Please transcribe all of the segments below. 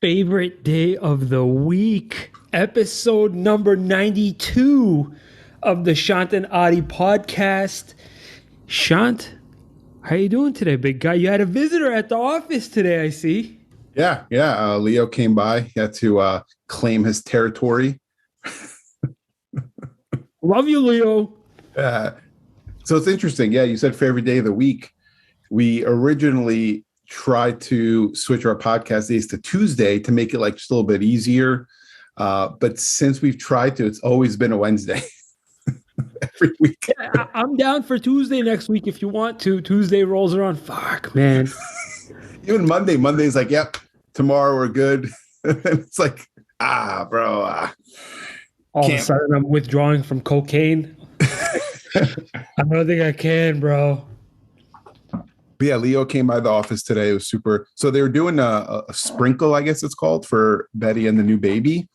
Favorite day of the week, episode number 92 of the Shant and Adi podcast. Shant, how you doing today, big guy? You had a visitor at the office today, I see. Yeah. Leo came by. He had to claim his territory. Love you, Leo. So it's interesting. Yeah, you said favorite day of the week. We originally tried to switch our podcast days to Tuesday to make it like just a little bit easier. But since we've tried to, it's always been a Wednesday every week. Yeah, I'm down for Tuesday next week if you want to. Tuesday rolls around. Fuck, man. Even Monday's like, yep, tomorrow we're good. It's like, bro. All of a sudden I'm withdrawing from cocaine. I don't think I can, bro. But yeah, Leo came by the office today. It was super. So they were doing a sprinkle, I guess it's called, for Betty and the new baby.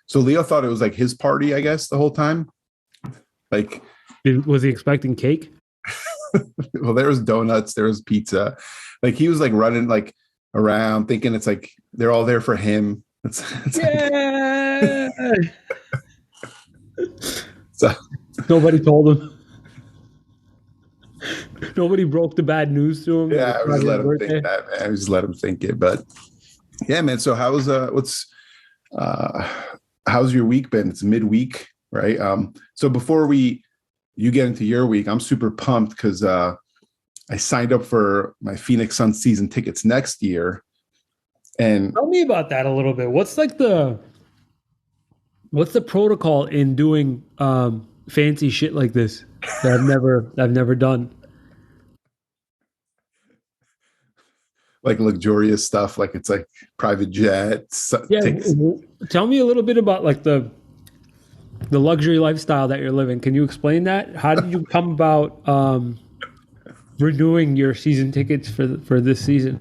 So Leo thought it was like his party, I guess, the whole time. Like, was he expecting cake? Well, there was donuts, there was pizza. Like he was like running like around, thinking it's like they're all there for him. It's yeah. So nobody told him. Nobody broke the bad news to him. Yeah, I just let him think that, man. I just let him think it. But yeah, man. So how's your week been? It's midweek, right? So before you get into your week, I'm super pumped because I signed up for my Phoenix Suns season tickets next year. And tell me about that a little bit. What's the protocol in doing fancy shit like this that I've never done? Like luxurious stuff, like it's like private jets. Yeah, tell me a little bit about like the luxury lifestyle that you're living. Can you explain that? How did you come about renewing your season tickets for this season?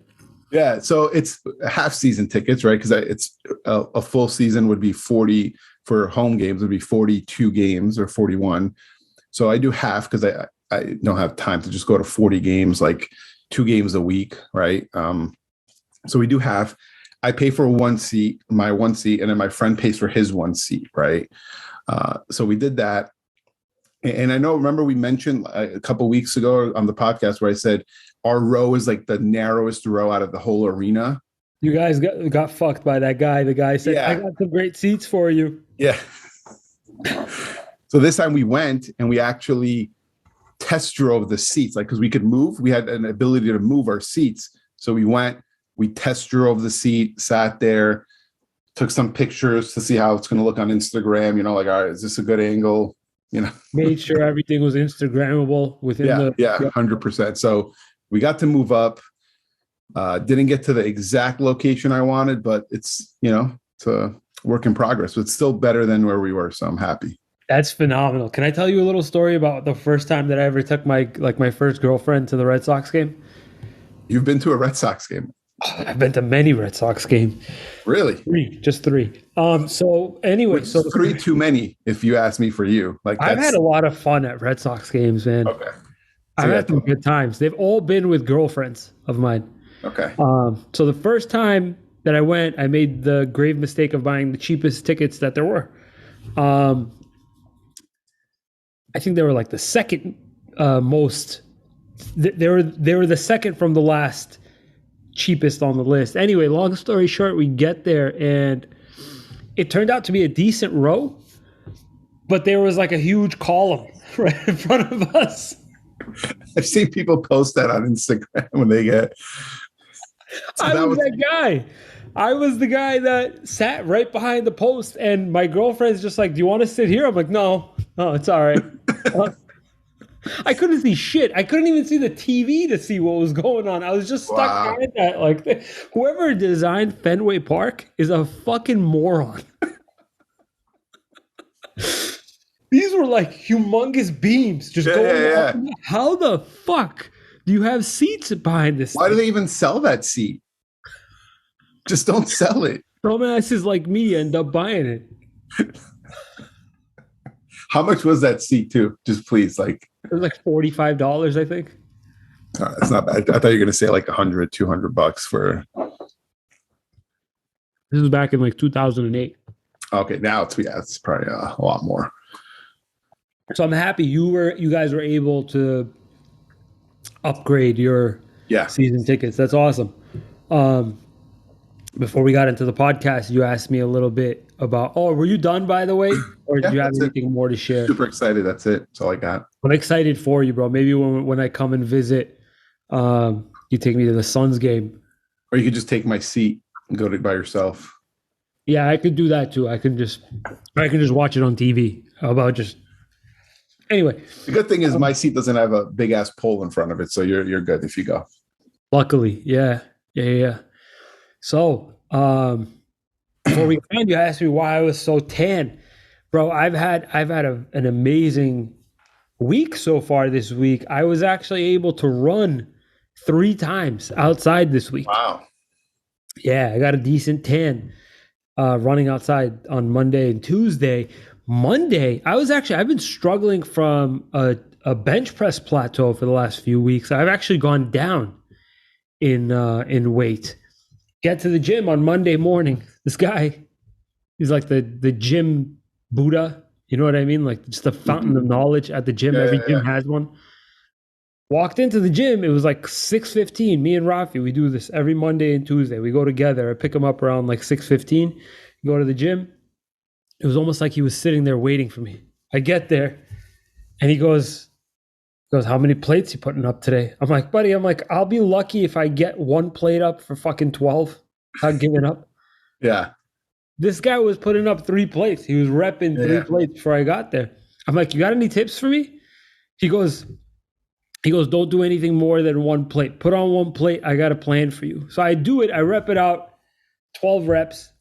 Yeah, so it's half season tickets, right? Because it's a full season would be 40 for home games, would be 42 games or 41. So I do half because I don't have time to just go to 40 games, like 2 games a week, right? So we do half. I pay for my one seat, and then my friend pays for his one seat, right? So we did that. And I remember we mentioned a couple weeks ago on the podcast where I said our row is like the narrowest row out of the whole arena. You guys got fucked by that guy. The guy said, yeah, I got some great seats for you. Yeah. So this time we went and we actually test drove the seats, like, because we could move. We had an ability to move our seats. So we went, we test drove the seat, sat there, took some pictures to see how it's going to look on Instagram. Like, all right, is this a good angle? Made sure everything was Instagrammable within the 100%. So we got to move up. Didn't get to the exact location I wanted, but it's a work in progress. But it's still better than where we were, so I'm happy. That's phenomenal. Can I tell you a little story about the first time that I ever took my first girlfriend to the Red Sox game? You've been to a Red Sox game? I've been to many Red Sox games. Really? Just 3. So anyway, so 3 too many, if you ask me for you. Like, I've had a lot of fun at Red Sox games, man. Okay. I've had some good times. They've all been with girlfriends of mine. Okay. So the first time that I went, I made the grave mistake of buying the cheapest tickets that there were. I think they were like the second most. They were the second from the last cheapest on the list. Anyway, long story short, we get there and it turned out to be a decent row, but there was like a huge column right in front of us. I've seen people post that on Instagram when they get. So I was that guy. I was the guy that sat right behind the post, and my girlfriend's just like, "Do you want to sit here?" I'm like, "No, it's all right." I couldn't see shit. I couldn't even see the TV to see what was going on. I was just stuck behind that. Like, whoever designed Fenway Park is a fucking moron. These were like humongous beams just going up. How the fuck do you have seats behind this Why do they even sell that seat? Just don't sell it. Dumbasses like me end up buying it. How much was that seat too? Just please, like. It was like $45, I think. It's not bad. I thought you were going to say like $100, $200 for. This is back in like 2008. Okay, now it's probably a lot more. So I'm happy you guys were able to upgrade your season tickets. That's awesome. Before we got into the podcast, you asked me a little bit about. Oh, were you done by the way, or did you have anything more to share? Super excited. That's it. That's all I got. I'm excited for you, bro. Maybe when I come and visit, you take me to the Suns game, or you could just take my seat and go to by yourself. Yeah, I could do that too. I can just watch it on TV. How about just anyway? The good thing is my seat doesn't have a big ass pole in front of it, so you're good if you go. Luckily, yeah. So, before we end, you asked me why I was so tan, bro. I've had an amazing week so far this week. I was actually able to run 3 times outside this week. Wow. Yeah, I got a decent tan running outside on Monday and Tuesday. Monday, I've been struggling from a bench press plateau for the last few weeks. I've actually gone down in weight. Get to the gym on Monday morning. This guy, he's like the gym Buddha. You know what I mean? Like just a fountain of knowledge at the gym. Every gym has one. Walked into the gym. It was like 6:15. Me and Rafi, we do this every Monday and Tuesday. We go together. I pick him up around like 6:15. Go to the gym. It was almost like he was sitting there waiting for me. I get there, and he goes, how many plates you putting up today? I'm like, buddy, I'll be lucky if I get 1 plate up for fucking 12. Not giving up. Yeah. This guy was putting up 3 plates. He was repping 3 plates before I got there. I'm like, you got any tips for me? He goes, don't do anything more than 1 plate. Put on 1 plate. I got a plan for you. So I do it. I rep it out, 12 reps.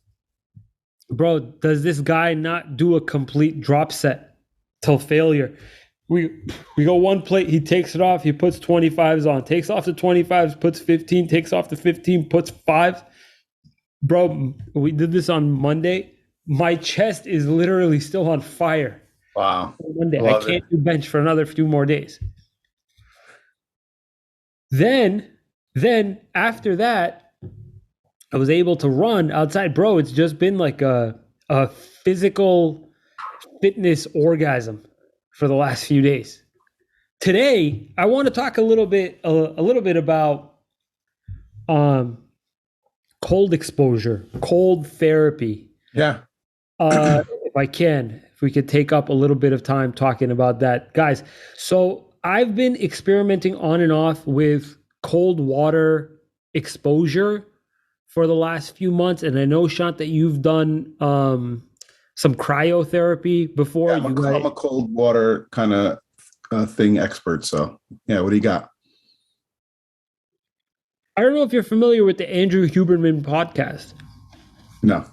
Bro, does this guy not do a complete drop set till failure? We go 1 plate. He takes it off. He puts 25s on. Takes off the 25s, puts 15. Takes off the 15, puts 5. Bro, we did this on Monday. My chest is literally still on fire. Wow. Monday. I can't do bench for another few more days. Then after that, I was able to run outside. Bro, it's just been like a physical fitness orgasm for the last few days. Today, I want to talk a little bit about cold exposure, cold therapy. Yeah. If we could take up a little bit of time talking about that. Guys, so I've been experimenting on and off with cold water exposure for the last few months. And I know, Shant, that you've done some cryotherapy before. Yeah, I'm a cold water kind of thing expert. So, yeah, what do you got? I don't know if you're familiar with the Andrew Huberman podcast. No.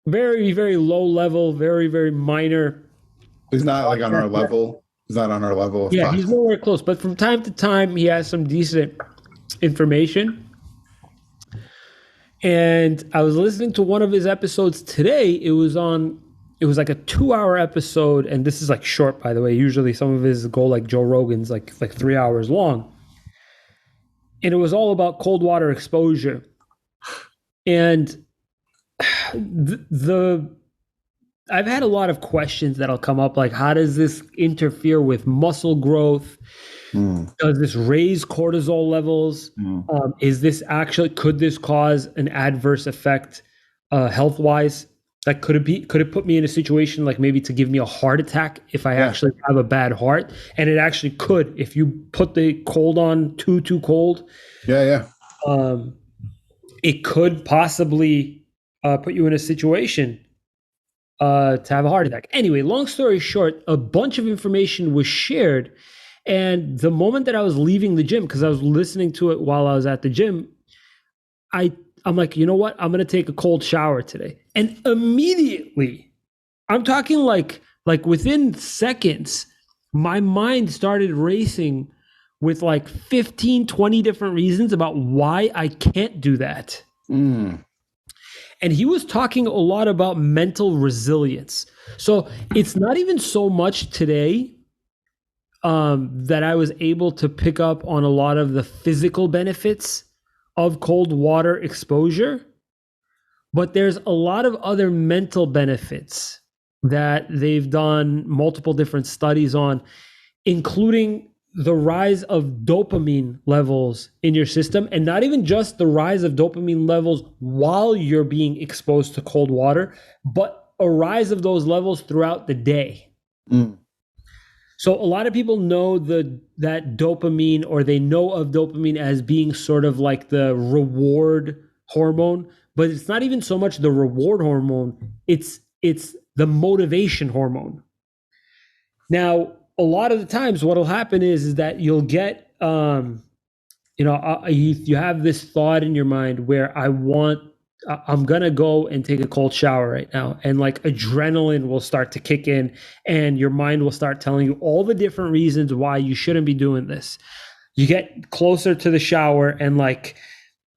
Very, very low level, very, very minor. He's not like on our level. He's not on our level. Yeah, he's nowhere close. But from time to time, he has some decent information. And I was listening to one of his episodes today. It was like a 2-hour episode. And this is like short, by the way. Usually some of his go like Joe Rogan's like 3 hours long. And it was all about cold water exposure. And I've had a lot of questions that'll come up, like how does this interfere with muscle growth? Does this raise cortisol levels? Could this cause an adverse effect health-wise? Like could it put me in a situation like maybe to give me a heart attack if I actually have a bad heart? And it actually could if you put the cold on too cold. Yeah. It could possibly put you in a situation to have a heart attack. Anyway, long story short, a bunch of information was shared. And the moment that I was leaving the gym, because I was listening to it while I was at the gym, I'm like, you know what? I'm going to take a cold shower today. And immediately, I'm talking like within seconds, my mind started racing with like 15, 20 different reasons about why I can't do that. And he was talking a lot about mental resilience. So it's not even so much today that I was able to pick up on a lot of the physical benefits of cold water exposure. But there's a lot of other mental benefits that they've done multiple different studies on, including the rise of dopamine levels in your system, and not even just the rise of dopamine levels while you're being exposed to cold water, but a rise of those levels throughout the day. Mm. So a lot of people know that dopamine, or they know of dopamine as being sort of like the reward hormone, but it's not even so much the reward hormone, it's the motivation hormone. Now, a lot of the times what'll happen is that you'll get you have this thought in your mind where I'm gonna go and take a cold shower right now, and like adrenaline will start to kick in, and your mind will start telling you all the different reasons why you shouldn't be doing this. You get closer to the shower, and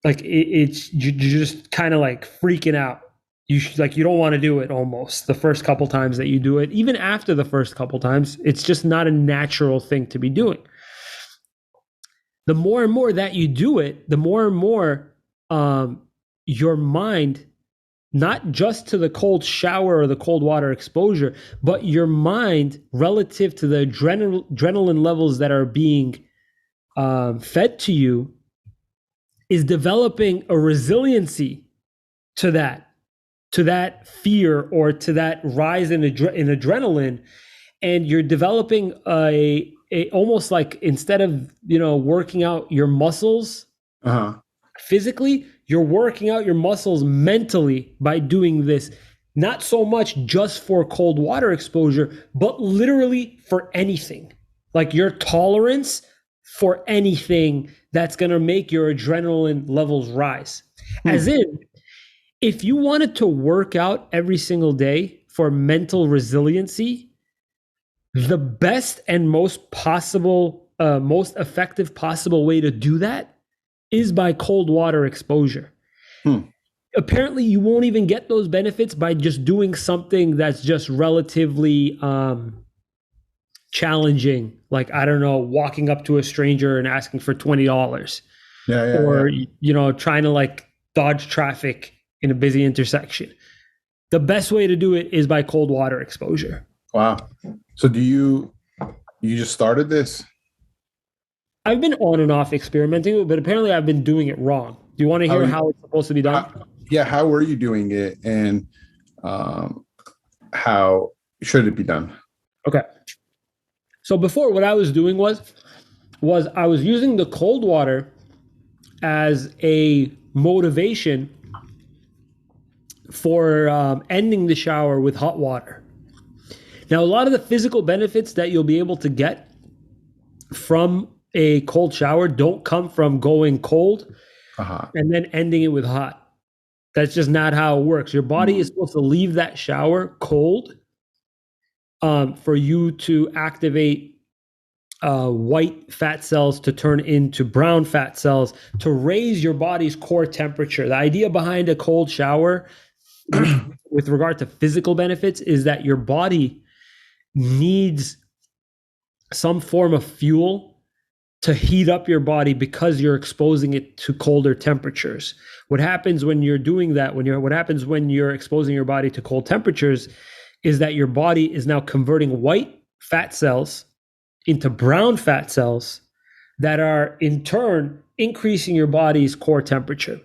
you're just kind of like freaking out. You don't want to do it almost the first couple times that you do it. Even after the first couple times, it's just not a natural thing to be doing. The more and more that you do it, the more and more your mind, not just to the cold shower or the cold water exposure, but your mind relative to the adrenaline levels that are being fed to you, is developing a resiliency to that fear or to that rise in adrenaline. And you're developing a almost like, instead of working out your muscles physically, you're working out your muscles mentally by doing this. Not so much just for cold water exposure, but literally for anything. Like your tolerance for anything that's going to make your adrenaline levels rise. As in, if you wanted to work out every single day for mental resiliency, the best and most effective possible way to do that is by cold water exposure. Apparently, you won't even get those benefits by just doing something that's just relatively challenging, like, I don't know, walking up to a stranger and asking for $20. Or trying to like dodge traffic in a busy intersection. The best way to do it is by cold water exposure. Wow. So you just started this? I've been on and off experimenting, but apparently I've been doing it wrong. Do you want to hear how it's supposed to be done? How were you doing it, and how should it be done? Okay. So before, what I was doing was I was using the cold water as a motivation for ending the shower with hot water. Now, a lot of the physical benefits that you'll be able to get from a cold shower don't come from going cold and then ending it with hot. That's just not how it works. Your body is supposed to leave that shower cold for you to activate white fat cells to turn into brown fat cells, to raise your body's core temperature. The idea behind a cold shower with regard to physical benefits is that your body needs some form of fuel to heat up your body because you're exposing it to colder temperatures. What happens when you're doing that, what happens when you're exposing your body to cold temperatures, is that your body is now converting white fat cells into brown fat cells that are in turn increasing your body's core temperature.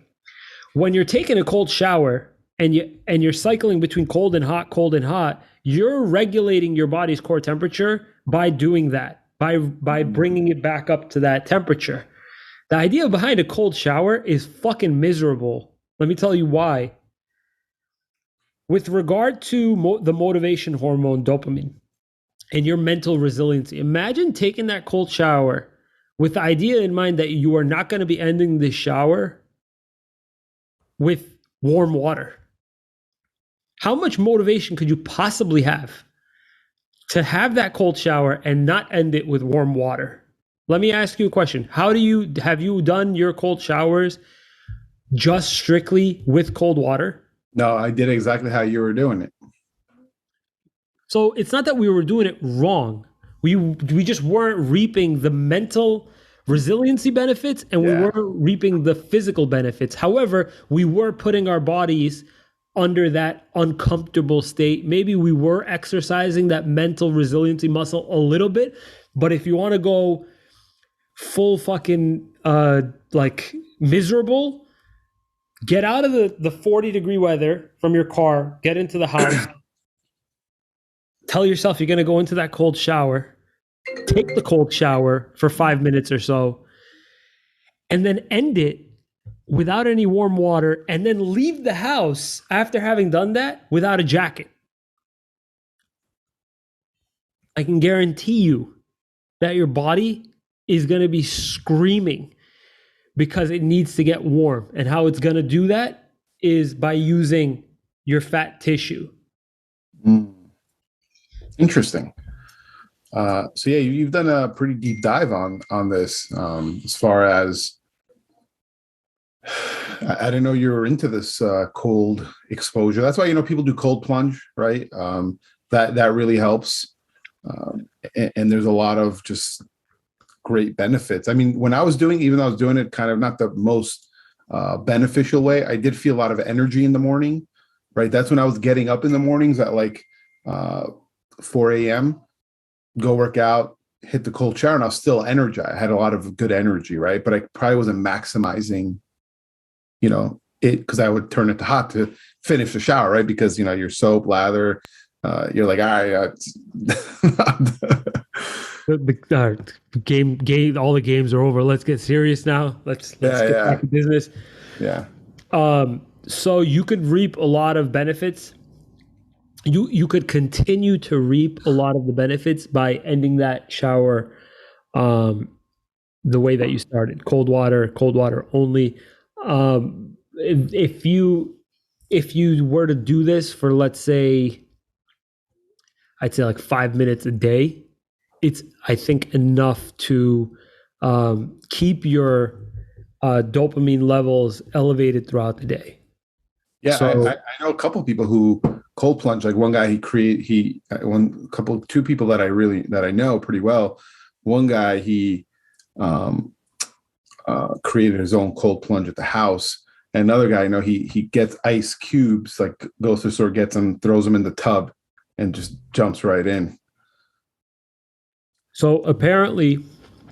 When you're taking a cold shower and you're cycling between cold and hot, you're regulating your body's core temperature by doing that, by bringing it back up to that temperature. The idea behind a cold shower is fucking miserable. Let me tell you why. With regard to the motivation hormone dopamine and your mental resiliency, imagine taking that cold shower with the idea in mind that you are not going to be ending the shower with warm water. How much motivation could you possibly have to have that cold shower and not end it with warm water? Let me ask you a question. Have you done your cold showers just strictly with cold water? No, I did exactly how you were doing it. So it's not that we were doing it wrong. We just weren't reaping the mental resiliency benefits, and we weren't reaping the physical benefits. However, we were putting our bodies under that uncomfortable state. Maybe we were exercising that mental resiliency muscle a little bit, but if you want to go full fucking like miserable, get out of the 40-degree weather from your car, get into the house, tell yourself you're going to go into that cold shower, take the cold shower for 5 minutes or so, and then end it without any warm water, and then leave the house after having done that without a jacket. I can guarantee you that your body is going to be screaming because it needs to get warm. And how it's going to do that is by using your fat tissue. Interesting. So yeah, you've done a pretty deep dive on this. As far as I didn't know you were into this cold exposure. That's why people do cold plunge, right? That really helps. And there's a lot of just great benefits. I mean, when I was doing, even though I was doing it kind of not the most beneficial way, I did feel a lot of energy in the morning, right? That's when I was getting up in the mornings at like 4 a.m., go work out, hit the cold shower, and I was still energized. I had a lot of good energy, right? But I probably wasn't maximizing, it, because I would turn it to hot to finish the shower, right? Because, your soap, lather, you're like, all right. The game, all the games are over. Let's get serious now. Let's get back to business. Yeah. So you could reap a lot of benefits. You could continue to reap a lot of the benefits by ending that shower the way that you started. Cold water only. If you were to do this for, let's say, I'd say like 5 minutes a day, it's, I think, enough to keep your dopamine levels elevated throughout the day. Yeah, so, I know a couple of people who cold plunge. Like one guy, two people that I know pretty well. One guy, he created his own cold plunge at the house. And another guy, he gets ice cubes, like goes to the store, gets them, throws them in the tub, and just jumps right in. So apparently,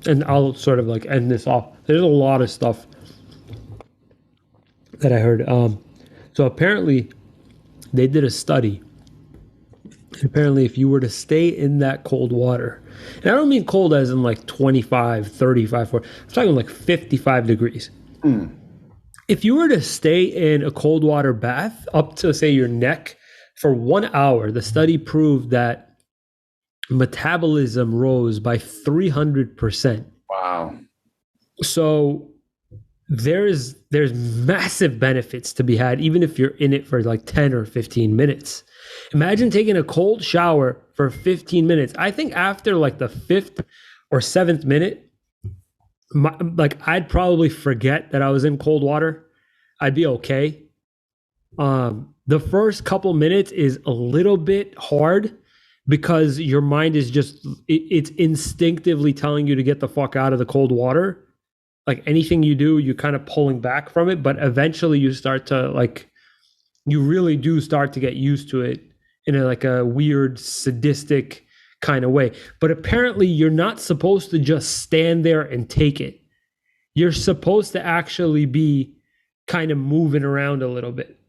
and I'll sort of like end this off, there's a lot of stuff that I heard. So apparently they did a study. Apparently, if you were to stay in that cold water, and I don't mean cold as in like 25, 35, 40, I'm talking like 55 degrees. If you were to stay in a cold water bath up to, say, your neck for 1 hour, the study proved that metabolism rose by 300%. Wow. So there's massive benefits to be had, even if you're in it for like 10 or 15 minutes. Imagine taking a cold shower for 15 minutes. I think after like the 5th or 7th minute, I'd probably forget that I was in cold water. I'd be okay. The first couple minutes is a little bit hard because your mind is it's instinctively telling you to get the fuck out of the cold water. Like anything you do, you're kind of pulling back from it, but eventually you start to you really do start to get used to it in a weird sadistic kind of way. But apparently you're not supposed to just stand there and take it. You're supposed to actually be kind of moving around a little bit.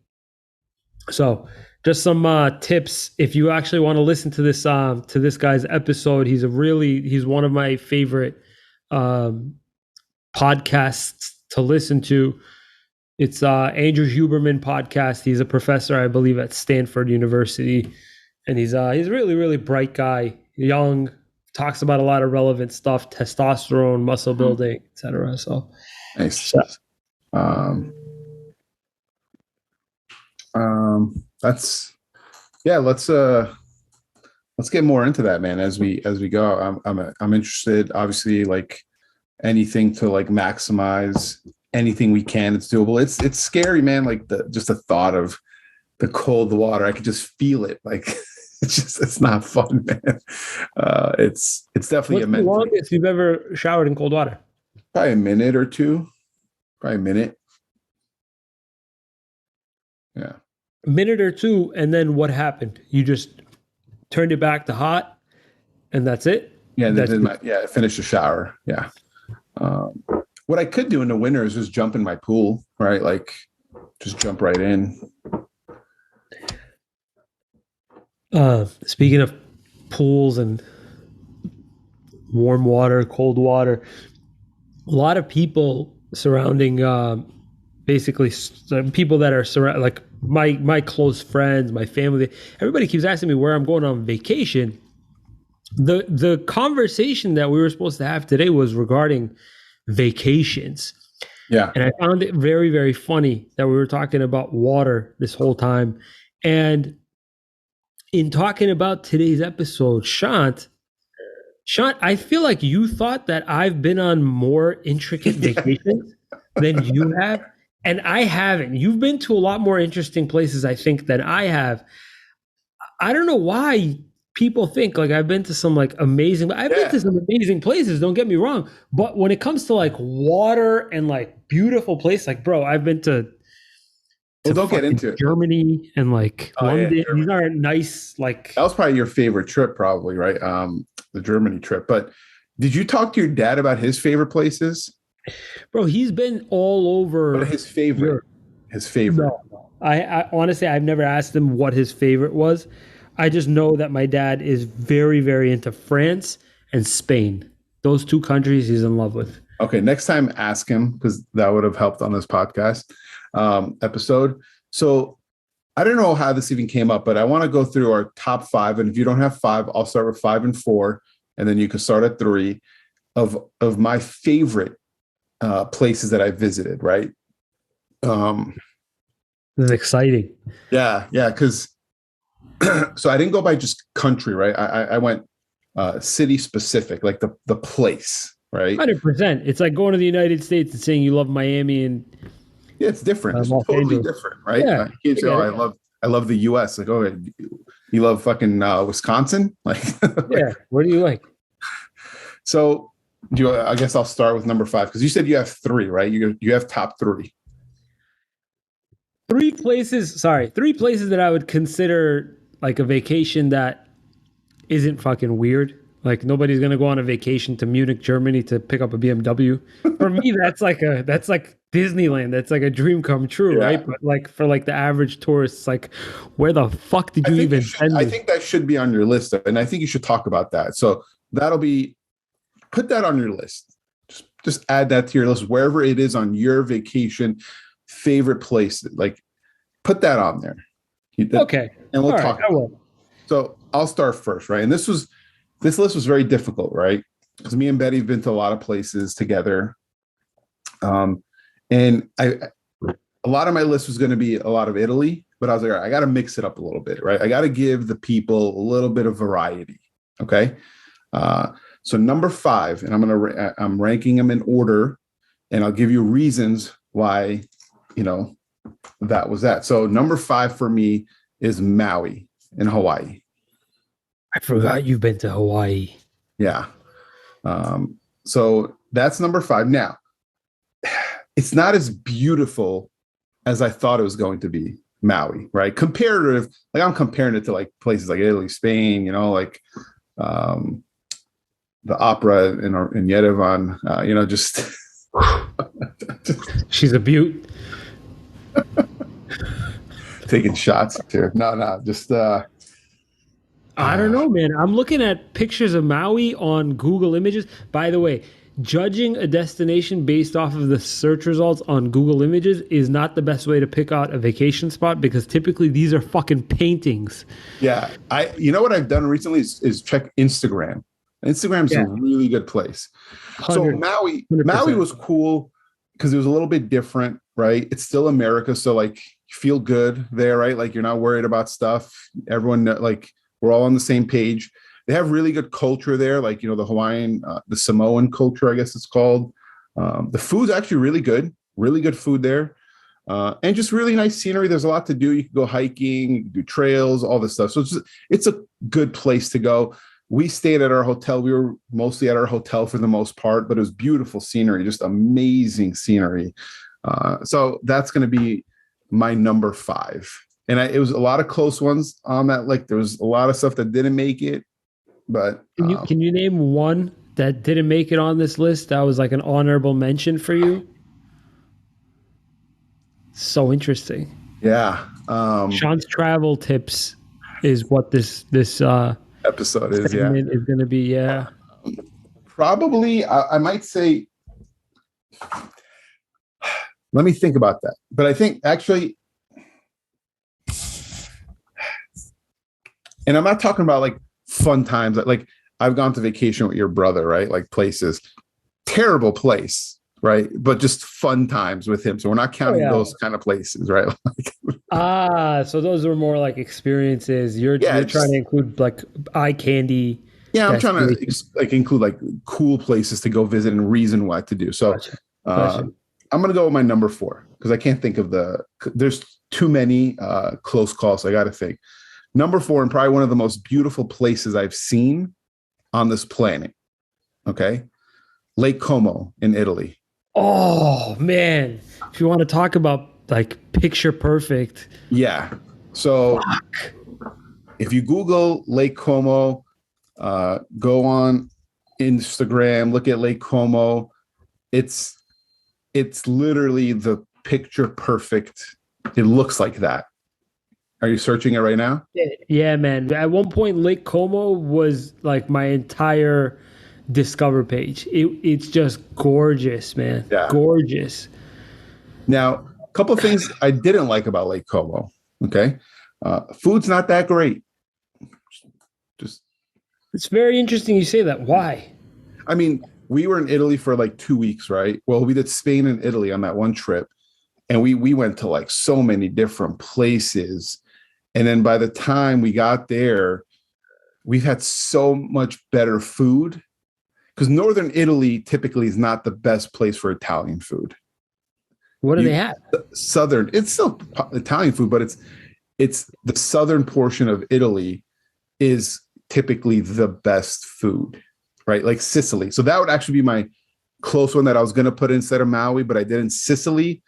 So just some tips if you actually want to listen to this guy's episode. He's one of my favorite podcasts to listen to. It's Andrew Huberman podcast. He's a professor, I believe, at Stanford University, and he's a really, really bright guy, young, talks about a lot of relevant stuff, testosterone, muscle building, etc. So nice. That's let's get more into that, man, as we go. I'm interested, obviously, like anything to like maximize anything we can. It's doable. It's scary, man. Like just the thought of the cold water, I could just feel it. Like it's not fun, man. It's definitely What's the longest you've ever showered in cold water? Probably a minute or two. Probably a minute. Yeah. a minute or two, and then what happened? You just turned it back to hot, and that's it. Yeah, That's finish the shower. Yeah. Um, what I could do in the winter is just jump in my pool, right? Like just jump right in. Speaking of pools and warm water, cold water, a lot of people surrounding basically people that are surround like my close friends, my family, everybody keeps asking me where I'm going on vacation. The conversation that we were supposed to have today was regarding vacations. Yeah. And I found it very, very funny that we were talking about water this whole time. And in talking about today's episode, Shant, I feel like you thought that I've been on more intricate vacations than you have. And I haven't. You've been to a lot more interesting places, I think, than I have. I don't know why people think like I've been to some like amazing, I've been to some amazing places, don't get me wrong. But when it comes to like water and like beautiful place, like bro, I've been to don't get into it. Germany and like London. Yeah, these are nice, like that was probably your favorite trip, probably, right? The Germany trip. But did you talk to your dad about his favorite places? Bro, he's been all over. But his favorite. Europe. His favorite. No. I honestly, I've never asked him what his favorite was. I just know that my dad is very, very into France and Spain. Those two countries he's in love with. Okay, next time ask him, because that would have helped on this podcast episode. So I don't know how this even came up, but I want to go through our top 5. And if you don't have 5, I'll start with 5 and 4, and then you can start at 3 of my favorite places that I visited, right? This is exciting. Yeah, because so I didn't go by just country, right? I went city specific, like the place, right? 100%. It's like going to the United States and saying you love Miami and yeah, it's different. It's totally different, right? Yeah, you say, I love the U.S. Like, oh, you love fucking Wisconsin? Like, yeah. What do you like? So, I guess I'll start with number 5 because you said you have 3, right? You have top 3. 3 places that I would consider like a vacation that isn't fucking weird. Like nobody's gonna go on a vacation to Munich, Germany to pick up a BMW. For me, that's like Disneyland. That's like a dream come true, right? But like for like the average tourist, like where the fuck did you even send me? I think that should be on your list, and I think you should talk about that. So put that on your list. Just add that to your list wherever it is on your vacation favorite place. Like put that on there. Okay, and we'll talk. So I'll start first, right? And this list was very difficult, right? Because me and Betty have been to a lot of places together. And a lot of my list was going to be a lot of Italy, but I was like, all right, I got to mix it up a little bit, right? I got to give the people a little bit of variety. Okay. So number 5, and I'm ranking them in order, and I'll give you reasons why, that was that. So number 5 for me is Maui in Hawaii. I forgot you've been to Hawaii. Yeah. So that's number 5. Now, it's not as beautiful as I thought it was going to be, Maui, right? Comparative, like I'm comparing it to like places like Italy, Spain, like the opera in Yerevan, just she's a beaut. Taking shots here. No, just I don't know, man. I'm looking at pictures of Maui on Google Images. By the way, judging a destination based off of the search results on Google Images is not the best way to pick out a vacation spot because typically these are fucking paintings. Yeah. What I've done recently is check Instagram. Instagram's a really good place. So Maui was cool because it was a little bit different, right? It's still America. So like you feel good there, right? Like you're not worried about stuff. Everyone like we're all on the same page. They have really good culture there. Like, the Hawaiian, the Samoan culture, I guess it's called. The food's actually really good food there. And just really nice scenery. There's a lot to do. You can go hiking, you can do trails, all this stuff. So it's a good place to go. We stayed at our hotel. We were mostly at our hotel for the most part, but it was beautiful scenery, just amazing scenery. So that's going to be my number 5. and it was a lot of close ones on that. Like there was a lot of stuff that didn't make it, but Can you name one that didn't make it on this list that was like an honorable mention for you? So interesting. yeah, Sean's travel tips is what this episode is, yeah. segment is going to be. Yeah. Probably, I might say. Let me think about that. But I think actually, and I'm not talking about like fun times. Like I've gone to vacation with your brother, right? Like places, terrible place, right? But just fun times with him. So we're not counting those kind of places, right? So those are more like experiences. You're Yeah, trying to include like eye candy. Yeah, I'm trying to like include like cool places to go visit and reason what to do. So Gotcha. I'm gonna go with my number 4 because I can't think of there's too many close calls. So I got to think. Number 4, and probably one of the most beautiful places I've seen on this planet. Okay, Lake Como in Italy. Oh man, if you want to talk about like picture perfect. Yeah. So if you Google Lake Como, go on Instagram, look at Lake Como. It's literally the picture perfect. It looks like that. Are you searching it right now? Yeah, man. At one point, Lake Como was like my entire Discover page. It's just gorgeous, man. Yeah. Gorgeous. Now, a couple of things I didn't like about Lake Como. Okay. Food's not that great. Just. It's very interesting you say that. Why? I mean, we were in Italy for like 2 weeks, right? Well, we did Spain and Italy on that one trip. And we went to like so many different places. And then by the time we got there, we've had so much better food. Because Northern Italy typically is not the best place for Italian food. What do they have? Southern, it's still Italian food, but it's the southern portion of Italy is typically the best food, right? Like Sicily. So that would actually be my close one that I was going to put instead of Maui, but I didn't. Sicily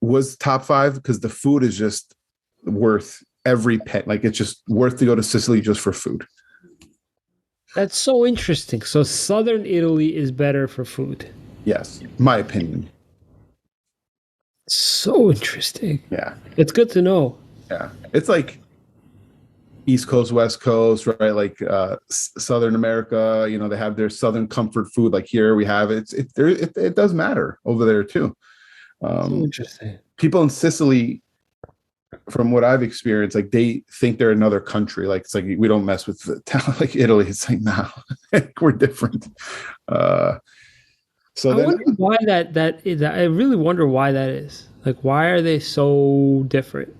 was top 5 because the food is just worth every penny. Like it's just worth to go to Sicily just for food. That's so interesting. So Southern Italy is better for food. Yes, my opinion. So interesting. Yeah. It's good to know. Yeah. It's like East Coast, West Coast, right? Like Southern America, you know, they have their Southern comfort food. Like here we have it. It does matter over there too. So interesting. People in Sicily, from what I've experienced, like they think they're another country. Like it's like we don't mess with the town like Italy. It's like no, we're different. So I wonder why that is. I really wonder why that is. Like, why are they so different?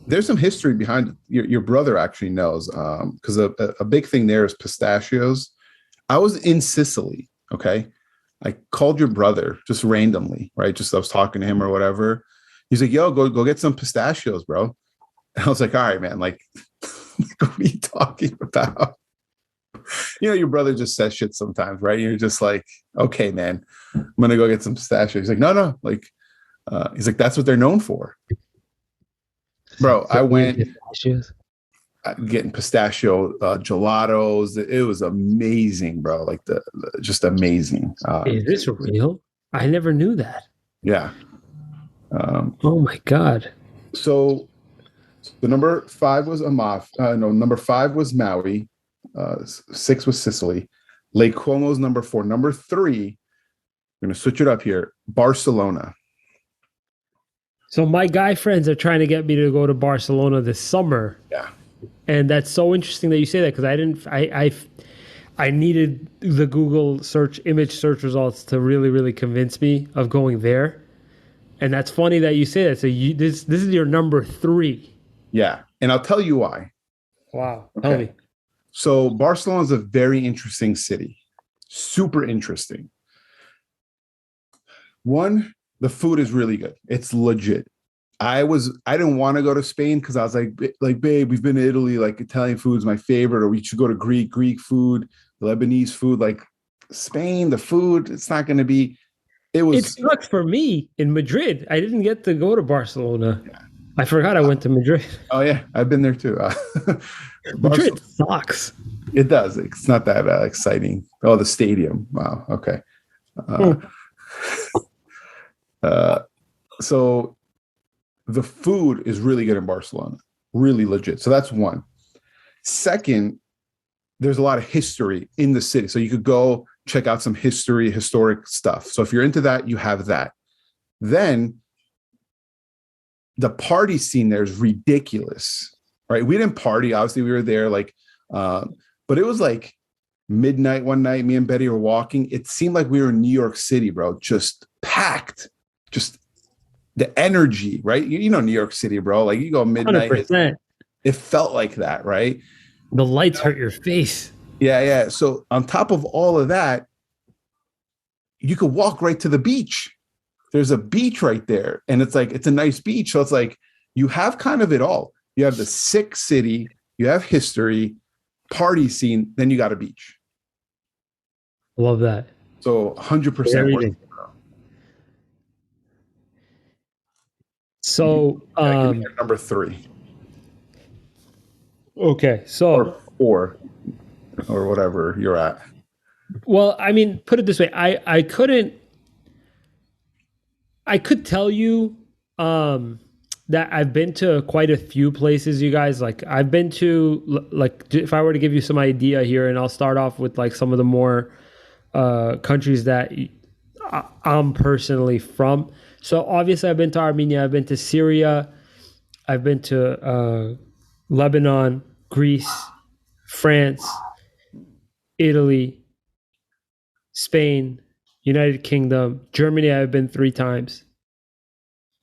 There's some history behind it. Your brother actually knows, because a big thing there is pistachios. I was in Sicily. Okay, I called your brother just randomly, right? Just I was talking to him or whatever. He's like, "Yo, go get some pistachios, bro." And I was like, "All right, man. Like, what are you talking about?" You know, your brother just says shit sometimes, right? You're just like, "Okay, man, I'm gonna go get some pistachios." He's like, "No." Like, he's like, "That's what they're known for." Bro, I went getting pistachio gelatos. It was amazing, bro. Like the just amazing. Is this real? I never knew that. Yeah. Oh my god. So the number 5 was number 5 was Maui. 6 was Sicily. Lake Como's number 4. Number 3, we're gonna switch it up here. Barcelona. So my guy friends are trying to get me to go to Barcelona this summer. Yeah. And that's so interesting that you say that because I needed the Google image search results to really, really convince me of going there. And that's funny that you say that. So this is your number 3. Yeah. And I'll tell you why. Wow. Okay. Tell me. So Barcelona is a very interesting city. Super interesting. One, the food is really good. It's legit. I didn't want to go to Spain because I was like, babe, we've been to Italy. Like Italian food is my favorite, or we should go to Greek food, Lebanese food. Like Spain, the food, it's not going to be. It sucked for me in Madrid. I didn't get to go to Barcelona. Yeah. I forgot I went to Madrid. Oh yeah, I've been there too. Madrid Barcelona, sucks. it does. It's not that exciting. Oh, the stadium. Wow. Okay. Uh, Hmm. uh, so the food is really good in Barcelona, really legit. So that's one. Second, there's a lot of history in the city. So you could go check out some historic stuff. So if you're into that, you have that. Then the party scene there is ridiculous, right? We didn't party. Obviously, we were there but it was like midnight one night. Me and Betty were walking. It seemed like we were in New York City, bro. Just packed. Just the energy, right? You know New York City, bro. Like you go midnight, 100%. it felt like that, right? The lights hurt your face. Yeah, yeah. So on top of all of that, you could walk right to the beach. There's a beach right there, and it's a nice beach. So it's like you have kind of it all. You have the sick city, you have history, party scene, then you got a beach. Love that. So 100% worth it. So, Yeah, give me your number 3 okay. or So, 4 or whatever you're at. well, I mean, put it this way. I could tell you that I've been to quite a few places, you guys. Like I've been to like if I were to give you some idea here, and I'll start off with like some of the more countries that I'm personally from. So obviously I've been to Armenia, I've been to Syria, I've been to Lebanon, Greece, France, Italy, Spain, United Kingdom, Germany. I've been 3 times.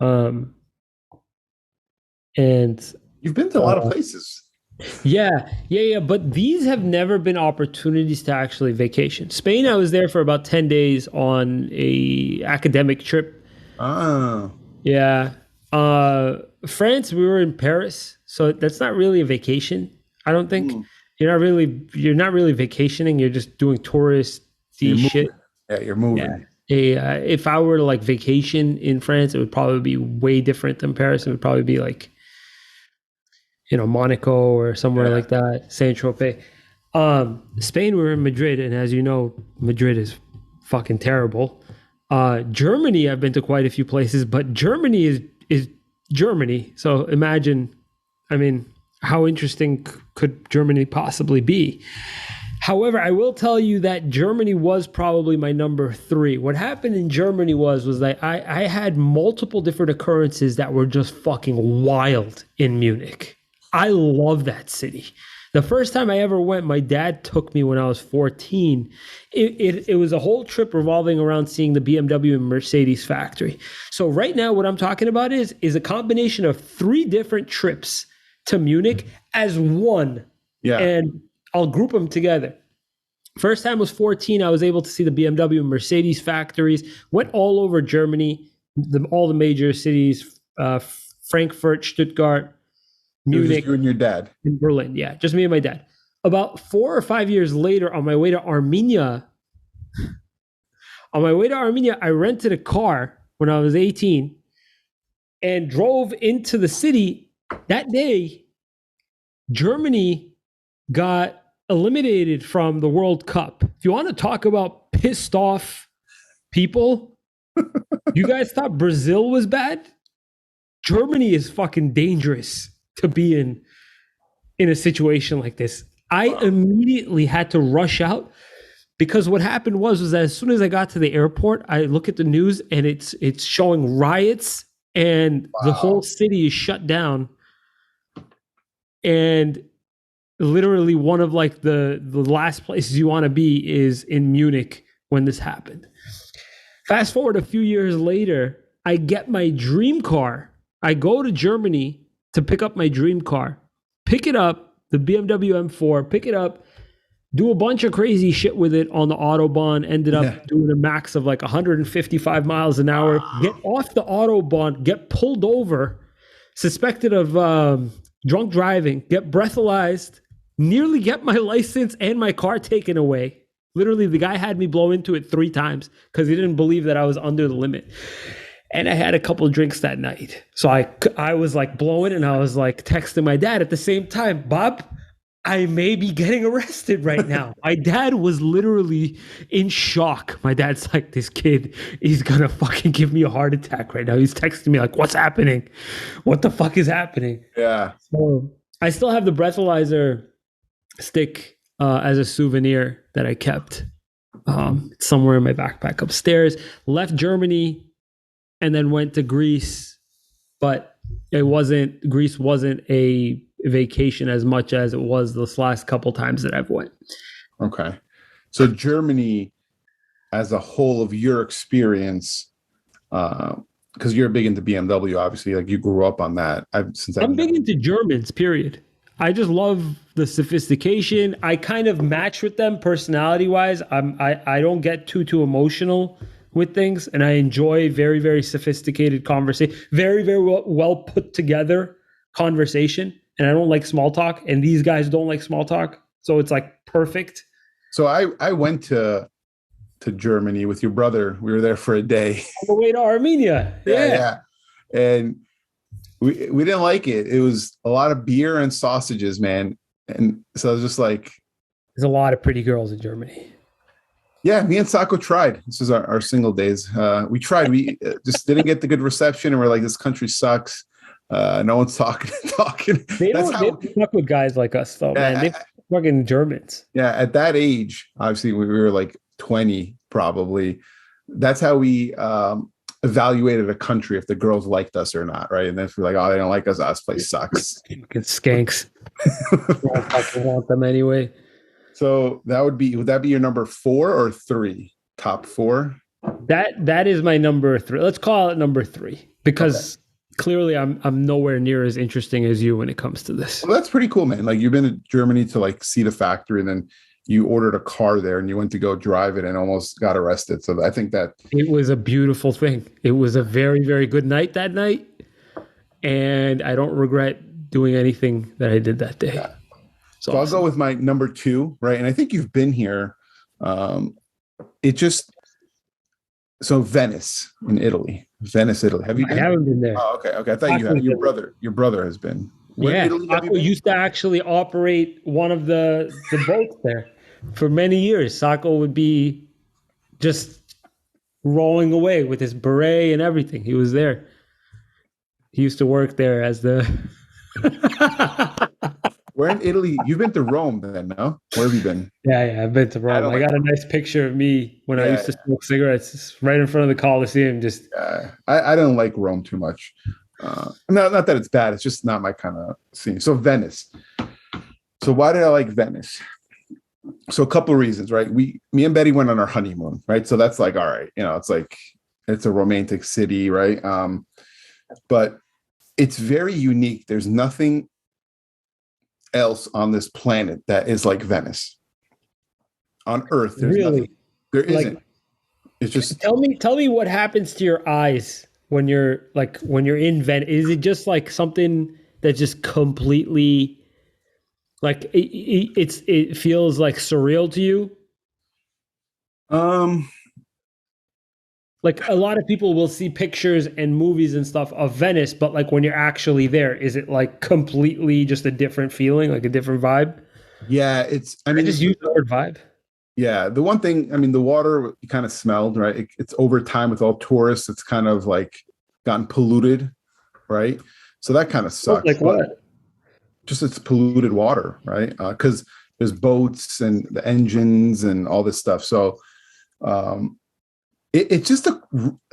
Um, and You've been to a lot of places. yeah. But these have never been opportunities to actually vacation. Spain, I was there for about 10 days on a academic trip. Ah, Yeah. France, we were in Paris, so that's not really a vacation. I don't think you're not really vacationing. You're just doing touristy shit. yeah, you're moving. If I were to like vacation in France, it would probably be way different than Paris. It would probably be like Monaco or somewhere like that, Saint Tropez. Spain, we were in Madrid, and as you know, Madrid is fucking terrible. Germany, I've been to quite a few places, but Germany is Germany. So imagine, I mean, how interesting could Germany possibly be? However, I will tell you that Germany was probably my number 3. What happened in Germany was that I had multiple different occurrences that were just fucking wild in Munich. I love that city. The first time I ever went, my dad took me when I was 14. It was a whole trip revolving around seeing the BMW and Mercedes factory. So right now, what I'm talking about is a combination of 3 different trips to Munich as one. Yeah. And I'll group them together. First time was 14. I was able to see the BMW and Mercedes factories. Went all over Germany, all the major cities, Frankfurt, Stuttgart, Munich, you and your dad. in Berlin. Yeah, just me and my dad. About 4 or 5 years later, on my way to Armenia, I rented a car when I was 18 and drove into the city. That day, Germany got eliminated from the World Cup. If you want to talk about pissed off people, you guys thought Brazil was bad? Germany is fucking dangerous to be in a situation like this. I immediately had to rush out because what happened was that as soon as I got to the airport, I look at the news and it's showing riots and the whole city is shut down. And literally one of like the last places you want to be is in Munich when this happened. Fast forward a few years later, I get my dream car. I go to Germany to pick up my dream car, pick it up, the BMW M4, pick it up, do a bunch of crazy shit with it on the Autobahn, ended up doing a max of like 155 miles an hour, get off the Autobahn, get pulled over, suspected of drunk driving, get breathalyzed, nearly get my license and my car taken away. Literally, the guy had me blow into it 3 times because he didn't believe that I was under the limit. and I had a couple of drinks that night. So I was like blowing, and I was like texting my dad at the same time, Bob, I may be getting arrested right now. My dad was literally in shock. My dad's like, this kid is gonna fucking give me a heart attack right now. He's texting me like, what's happening? What the fuck is happening? Yeah. So I still have the breathalyzer stick as a souvenir that I kept somewhere in my backpack upstairs. Left Germany and then went to Greece, but Greece wasn't a vacation as much as it was this last couple times that I've went. Okay. So Germany as a whole of your experience, because you're big into BMW, obviously, like you grew up on that. I'm big into Germans, period. I just love the sophistication. I kind of match with them personality wise. I don't get too emotional with things, and I enjoy very, very sophisticated conversation, very, very well put together conversation. And I don't like small talk, and these guys don't like small talk. So it's like perfect. So I went to Germany with your brother. We were there for a day. On the way to Armenia. Yeah. And we didn't like it. It was a lot of beer and sausages, man. And so I was just like, there's a lot of pretty girls in Germany. Yeah, me and Sako tried. This is our single days. We tried. We just didn't get the good reception, and we're like, this country sucks. No one's talking. They don't fuck with guys like us, though, man. They fucking Germans. Yeah, at that age, obviously, we were like 20, probably. That's how we evaluated a country, if the girls liked us or not, right? And then if we're like, oh, they don't like us, this place sucks. It's skanks. I fucking want them anyway. So would that be your number 4 or 3? Top 4? That is my number 3. Let's call it number 3, because clearly I'm nowhere near as interesting as you when it comes to this. Well, that's pretty cool, man. Like, you've been to Germany to like see the factory, and then you ordered a car there and you went to go drive it and almost got arrested. So I think that it was a beautiful thing. It was a very, very good night that night, and I don't regret doing anything that I did that day. Yeah. So awesome. I'll go with my number 2, right? And I think you've been here. Venice in Italy. Venice, Italy. Have you been? I haven't been there. Oh, okay. I thought you had. Your brother has been. Where Sako used to actually operate one of the boats there for many years. Sako would be just rolling away with his beret and everything. He was there. He used to work there as the. Where in Italy? You've been to Rome then, no? Where have you been? Yeah, I've been to Rome. I got a nice picture of me when I used to smoke cigarettes right in front of the Colosseum. Just I don't like Rome too much. Not that it's bad. It's just not my kind of scene. So Venice. So why did I like Venice? So a couple of reasons, right? Me and Betty went on our honeymoon, right? So that's like, all right, it's like, it's a romantic city, right? But it's very unique. There's nothing else on this planet that is like Venice. On Earth, there's nothing. There isn't. It's just tell me what happens to your eyes when you're in Venice. Is it just like something that just completely like it feels like surreal to you? Like, a lot of people will see pictures and movies and stuff of Venice, but like when you're actually there, is it like completely just a different feeling, like a different vibe? Yeah, I just use the word vibe. Yeah, the one thing, the water kind of smelled, right? It's over time with all tourists, it's kind of like gotten polluted, right? So that kind of sucks. Like what? Just it's polluted water, right? Because there's boats and the engines and all this stuff. So it's just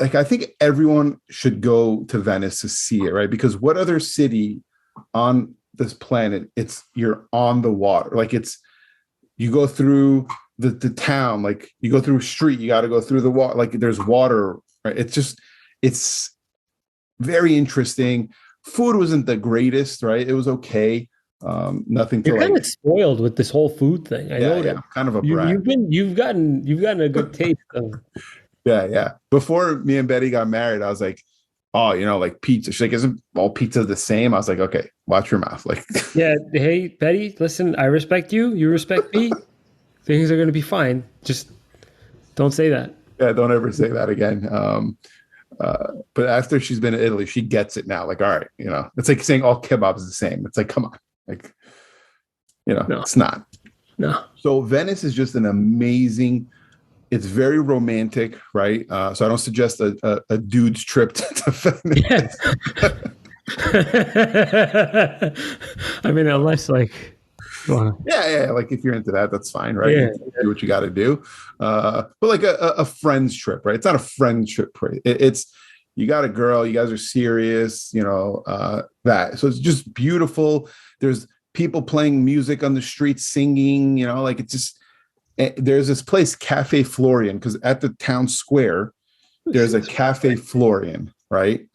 I think everyone should go to Venice to see it, right? Because what other city on this planet, you're on the water, like you go through the town, like you go through a street, you got to go through the water, like there's water, right? It's very interesting. Food wasn't the greatest, right? It was okay. Nothing to You're kind of spoiled with this whole food thing. I know that. Kind of a brat. You've gotten a good taste of. Yeah. Before me and Betty got married, I was like, oh, like pizza. She's like, isn't all pizza the same? I was like, okay, watch your mouth. Like, yeah. Hey, Betty, listen, I respect you. You respect me. Things are going to be fine. Just don't say that. Yeah. Don't ever say that again. But after she's been in Italy, she gets it now. Like, all right, it's like saying all kebab is the same. It's like, come on, like, No, it's not. no. So Venice is just an amazing. It's very romantic, right? So I don't suggest a dude's trip to Yeah. Venice. I mean, unless like, well, Yeah, like if you're into that, that's fine, right? yeah, You do what you got to do. But like a friend's trip, right? It's not a friend trip. Right? It's you got a girl, you guys are serious, that. So it's just beautiful. There's people playing music on the street, singing, like it's just. There's this place, Cafe Florian, because at the town square, there's a Cafe Florian, right?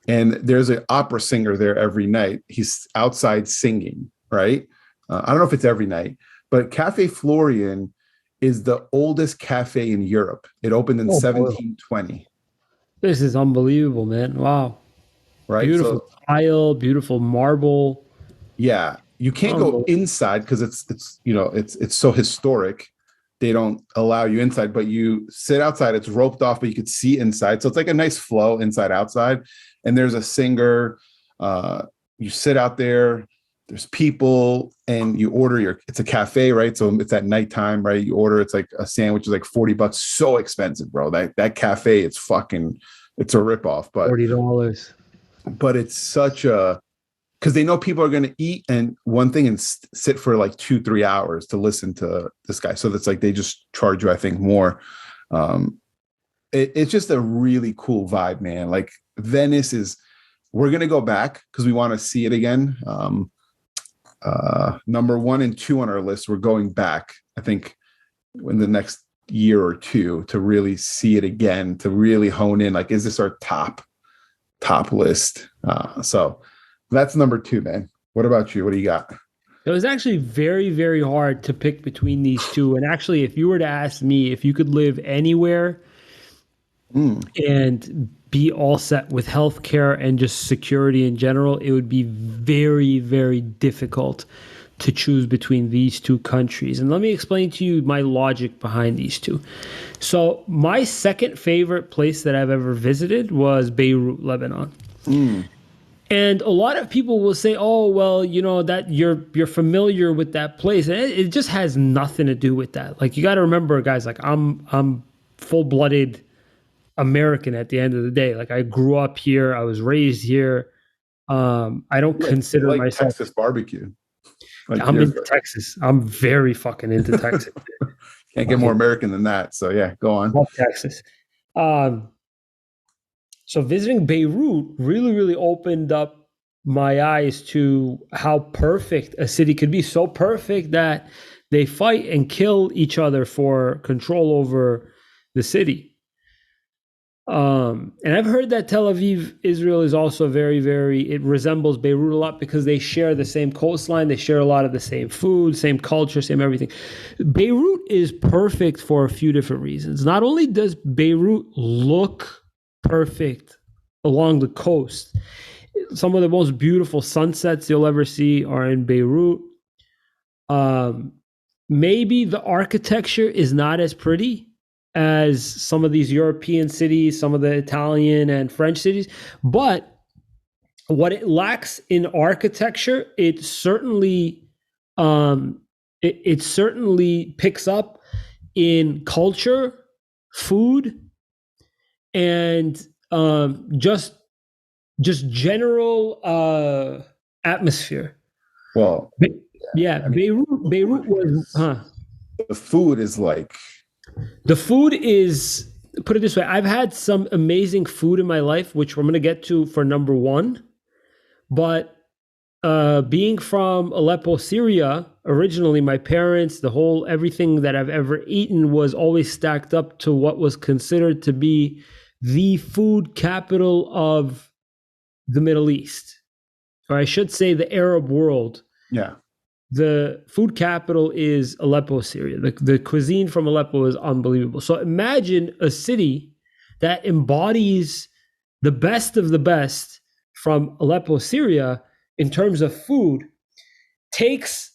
And there's an opera singer there every night. He's outside singing, right? I don't know if it's every night, but Cafe Florian is the oldest cafe in Europe. It opened in oh boy, 1720, this is unbelievable, man. Wow, right? beautiful So tile, beautiful marble. yeah, you can't go Unbelievable. inside because it's so historic. They don't allow you inside, but you sit outside. It's roped off, but you could see inside. So it's like a nice flow inside outside. And there's a singer. You sit out there. There's people, and you order it's a cafe, right? So it's at nighttime, right? You order. It's like a sandwich is like $40. So expensive, bro. That cafe, it's a ripoff. $40. But it's such a because they know people are going to eat and one thing and sit for like 2-3 hours to listen to this guy. So that's like they just charge you, I think, more. Um, it's just a really cool vibe, man. Like Venice we're going to go back because we want to see it again. Number 1 and 2 on our list, we're going back, I think, in the next year or two to really see it again, to really hone in. Like, is this our top list? So that's number 2, man. What about you? What do you got? It was actually very, very hard to pick between these two. And actually, if you were to ask me if you could live anywhere Mm. and be all set with healthcare and just security in general, it would be very, very difficult to choose between these two countries. And let me explain to you my logic behind these two. So, my second favorite place that I've ever visited was Beirut, Lebanon. Mm. And a lot of people will say, "Oh, well, that you're familiar with that place," and it just has nothing to do with that. Like you got to remember, guys. Like I'm full blooded American at the end of the day. Like I grew up here, I was raised here. I don't You consider like myself. Texas barbecue. Like I'm you're into Texas. I'm very fucking into Texas. can't get more Fucking American than that. So yeah, go on. love Texas. Um, so visiting Beirut really, really opened up my eyes to how perfect a city could be. So perfect that they fight and kill each other for control over the city. And I've heard that Tel Aviv, Israel, is also very, very. It resembles Beirut a lot because they share the same coastline. They share a lot of the same food, same culture, same everything. Beirut is perfect for a few different reasons. Not only does Beirut look perfect along the coast, some of the most beautiful sunsets you'll ever see are in Beirut. Um, Maybe the architecture is not as pretty as some of these European cities, some of the Italian and French cities, but what it lacks in architecture, it certainly picks up in culture, food, and just general atmosphere. Well, Yeah, I mean, Beirut was, huh? the food is like The food is, put it this way, I've had some amazing food in my life, which I'm going to get to for number one. But being from Aleppo, Syria, originally my parents, the whole everything that I've ever eaten was always stacked up to what was considered to be the food capital of the Middle East, or I should say the Arab world. yeah. The food capital is Aleppo, Syria. The cuisine from Aleppo is unbelievable. So imagine a city that embodies the best of the best from Aleppo, Syria, in terms of food, takes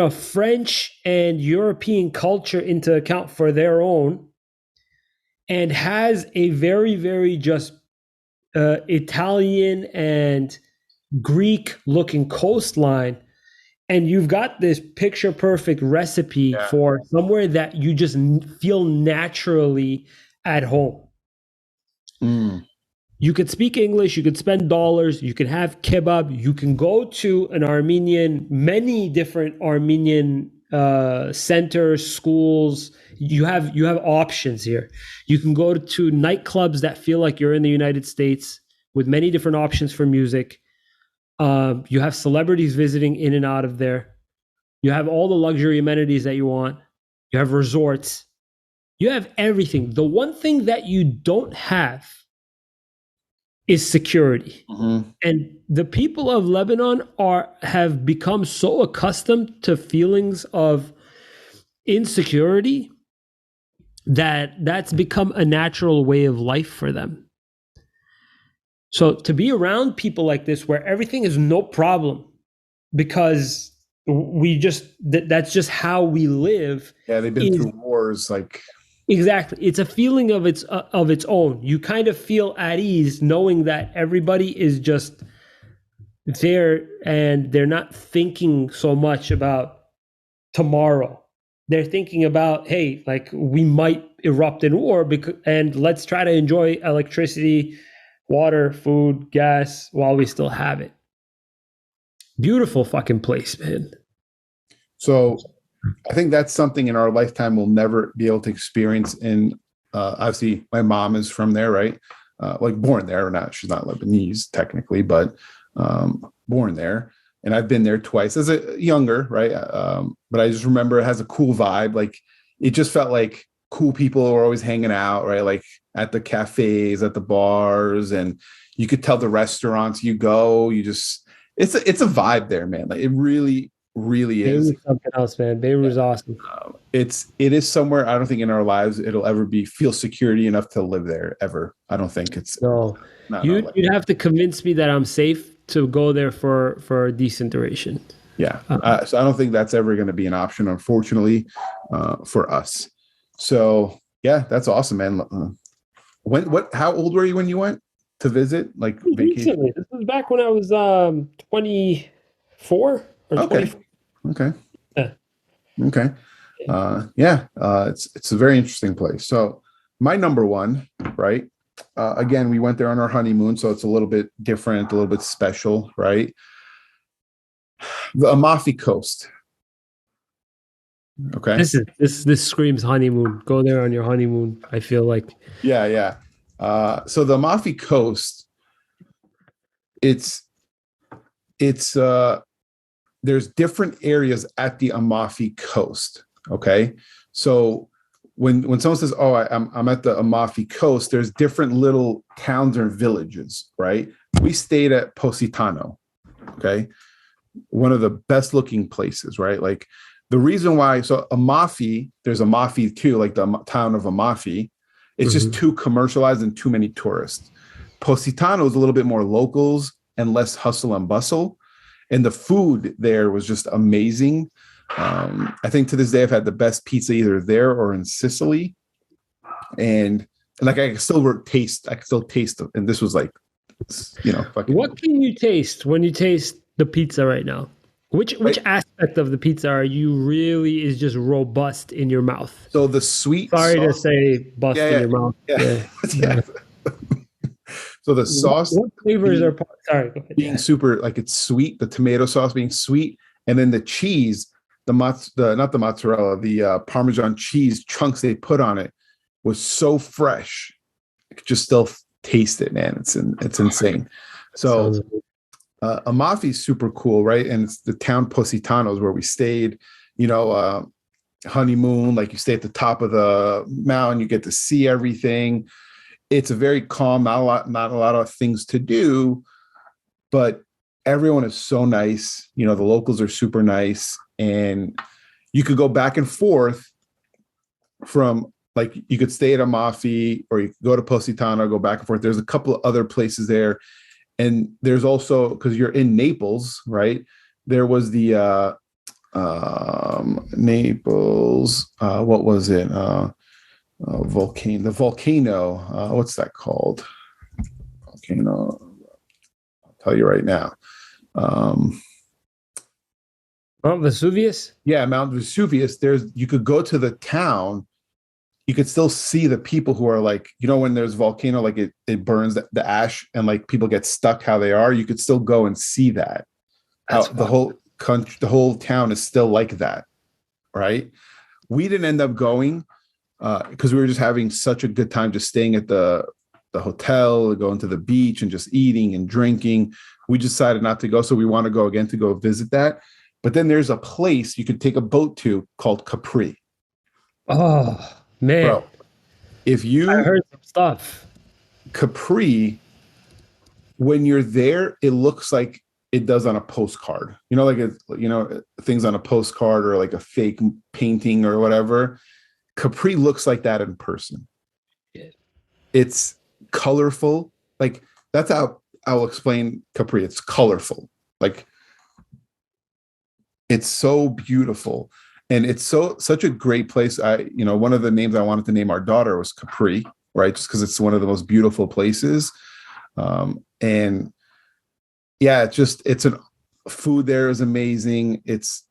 French and European culture into account for their own, and has a very, very just Italian and Greek looking coastline. And you've got this picture perfect recipe Yeah. for somewhere that you just feel naturally at home. Mm. You could speak English, you could spend dollars, you can have kebab, you can go to an Armenian, many different Armenian centers, schools. You have options here. You can go to nightclubs that feel like you're in the United States with many different options for music. You have celebrities visiting in and out of there. You have all the luxury amenities that you want. You have resorts. You have everything. The one thing that you don't have is security. Mm-hmm. And the people of Lebanon have become so accustomed to feelings of insecurity that that's become a natural way of life for them. So to be around people like this where everything is no problem because that's just how we live. Yeah, they've been through wars like exactly. It's a feeling of its own. You kind of feel at ease knowing that everybody is just there and they're not thinking so much about tomorrow. They're thinking about, hey, like we might erupt in war and let's try to enjoy electricity, water, food, gas while we still have it. Beautiful fucking place, man. So I think that's something in our lifetime we'll never be able to experience. In obviously, my mom is from there, right? Like born there, or not? She's not Lebanese technically, but born there. And I've been there twice as a younger, right? But I just remember it has a cool vibe. Like it just felt like cool people were always hanging out, right? Like at the cafes, at the bars, and you could tell the restaurants you go. It's a vibe there, man. Like it really is something else, man. Beirut's awesome. It is somewhere. I don't think in our lives it'll ever feel security enough to live there ever. I don't think it's no. You'd have to convince me that I'm safe to go there for a decent duration. Yeah, so I don't think that's ever going to be an option, unfortunately, for us. So yeah, that's awesome, man. How old were you when you went to visit? Like vacation? Recently. This was back when I was 24 or 24. Okay. Yeah. Okay. It's a very interesting place. So my number one, right? Again, we went there on our honeymoon, so it's a little bit different, a little bit special, right? The Amalfi Coast. Okay. This screams honeymoon. Go there on your honeymoon. I feel like. Yeah. So the Amalfi Coast, it's there's different areas at the Amalfi Coast. Okay, so when someone says, "Oh, I'm at the Amalfi Coast," there's different little towns or villages, right? We stayed at Positano. Okay, one of the best looking places, right? Like the reason why, so Amalfi, there's Amalfi too, like the town of Amalfi. It's just too commercialized and too many tourists. Positano is a little bit more locals and less hustle and bustle. And the food there was just amazing. I think to this day, I've had the best pizza either there or in Sicily. And like, I can still taste it. And this was like, fucking. What can you taste when you taste the pizza right now? Which aspect of the pizza are you really is just robust in your mouth? So the sweet Sorry sauce, to say bust in your mouth. Yeah. So the sauce, what flavors are sorry, go ahead. Being super, like it's sweet, the tomato sauce being sweet, and then the cheese, not the mozzarella, the Parmesan cheese chunks they put on it was so fresh. I could just still taste it, man. It's insane. So Amalfi is super cool, right? And it's the town Positano is where we stayed. Honeymoon, like you stay at the top of the mountain, you get to see everything. It's a very calm, not a lot of things to do, but everyone is so nice. The locals are super nice, and you could go back and forth from, like, you could stay at Amalfi or you could go to Positano, go back and forth. There's a couple of other places there. And there's also, because you're in Naples, right? There was the Naples, what was it? The volcano. What's that called? Volcano. I'll tell you right now. Um, Mount Vesuvius. yeah, Mount Vesuvius. You could go to the town. You could still see the people who are like, when there's volcano, like it burns the ash and like people get stuck how they are. You could still go and see that. How That's the fun. whole country, the whole town is still like that, right? We didn't end up going because we were just having such a good time just staying at the hotel, going to the beach and just eating and drinking. We decided not to go. So we want to go again to go visit that. But then there's a place you could take a boat to called Capri. Oh man, Bro, if I you heard some stuff. Capri, when you're there, it looks like it does on a postcard. Things on a postcard or like a fake painting or whatever. Capri looks like that in person. Yeah. It's colorful. Like that's how I'll explain Capri. It's colorful. Like it's so beautiful. And it's such a great place. One of the names I wanted to name our daughter was Capri, right? Just because it's one of the most beautiful places. And yeah, it's an food there is amazing. It's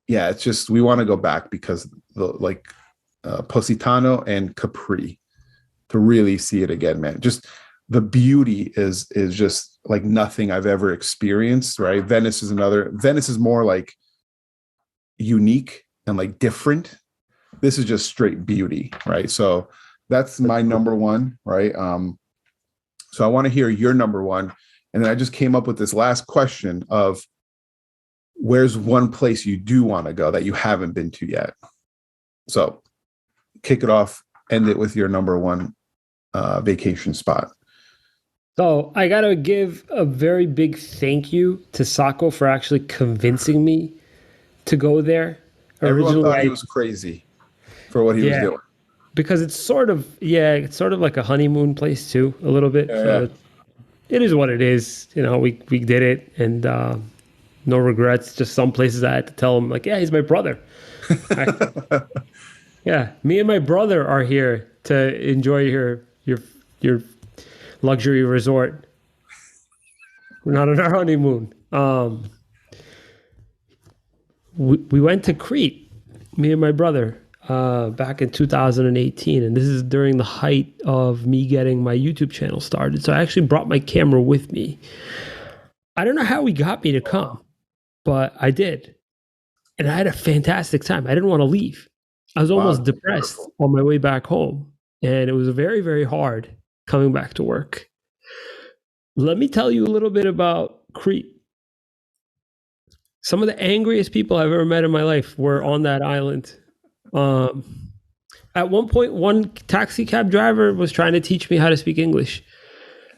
just we want to go back because Positano and Capri to really see it again, man. Just the beauty is just like nothing I've ever experienced, right? Venice is more like unique and like different. This is just straight beauty, right? So that's my number one, right? So I want to hear your number one. And then I just came up with this last question of where's one place you do want to go that you haven't been to yet? So kick it off, end it with your number one vacation spot. So I gotta give a very big thank you to Sako for actually convincing me to go there. Everyone Originally, thought he was crazy for what he was yeah, doing. because it's sort of like a honeymoon place too, a little bit. Yeah. So it is what it is. We did it, and no regrets. Just some places I had to tell him like, yeah, he's my brother. Yeah, me and my brother are here to enjoy your luxury resort. We're not on our honeymoon. We went to Crete, me and my brother, back in 2018, and this is during the height of me getting my YouTube channel started. So I actually brought my camera with me. I don't know how he got me to come, but I did, and I had a fantastic time. I didn't want to leave. I was almost depressed on my way back home, and it was very, very hard coming back to work. Let me tell you a little bit about Crete. Some of the angriest people I've ever met in my life were on that island. At one point, one taxi cab driver was trying to teach me how to speak English.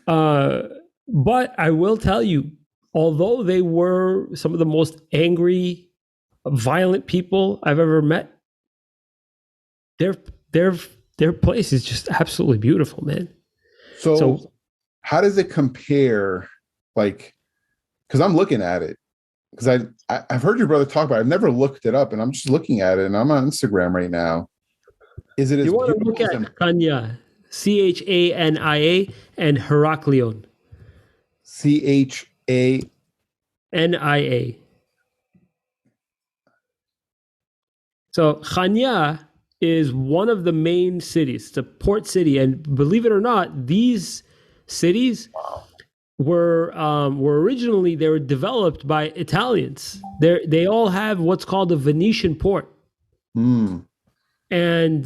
But I will tell you, although they were some of the most angry, violent people I've ever met, their their place is just absolutely beautiful, man. So how does it compare? Like, because I'm looking at it, because I've heard your brother talk about it. I've never looked it up, and I'm just looking at it, and I'm on Instagram right now. Is it as you want to beautiful look as at Chania, Chania, and Heraklion, CHANIA? So Chania is one of the main cities. It's a port city, and believe it or not, these cities were originally they were developed by Italians. They all have what's called a Venetian port. And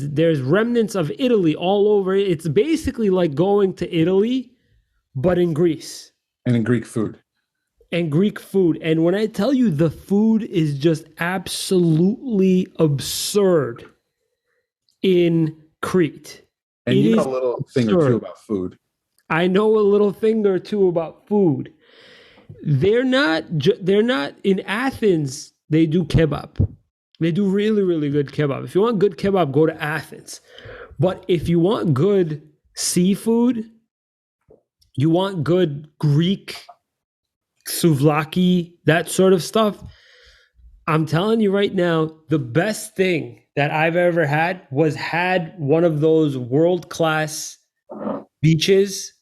there's remnants of Italy all over it. It's basically like going to Italy, but in Greece. And in Greek food. And Greek food. And when I tell you the food is just absolutely absurd in Crete. And you know a little thing or two about food. I know a little thing or two about food. They're not in Athens. They do kebab. They do really, really good kebab. If you want good kebab, go to Athens. But if you want good seafood, you want good Greek, souvlaki, that sort of stuff, I'm telling you right now, the best thing that I've ever had one of those world class beaches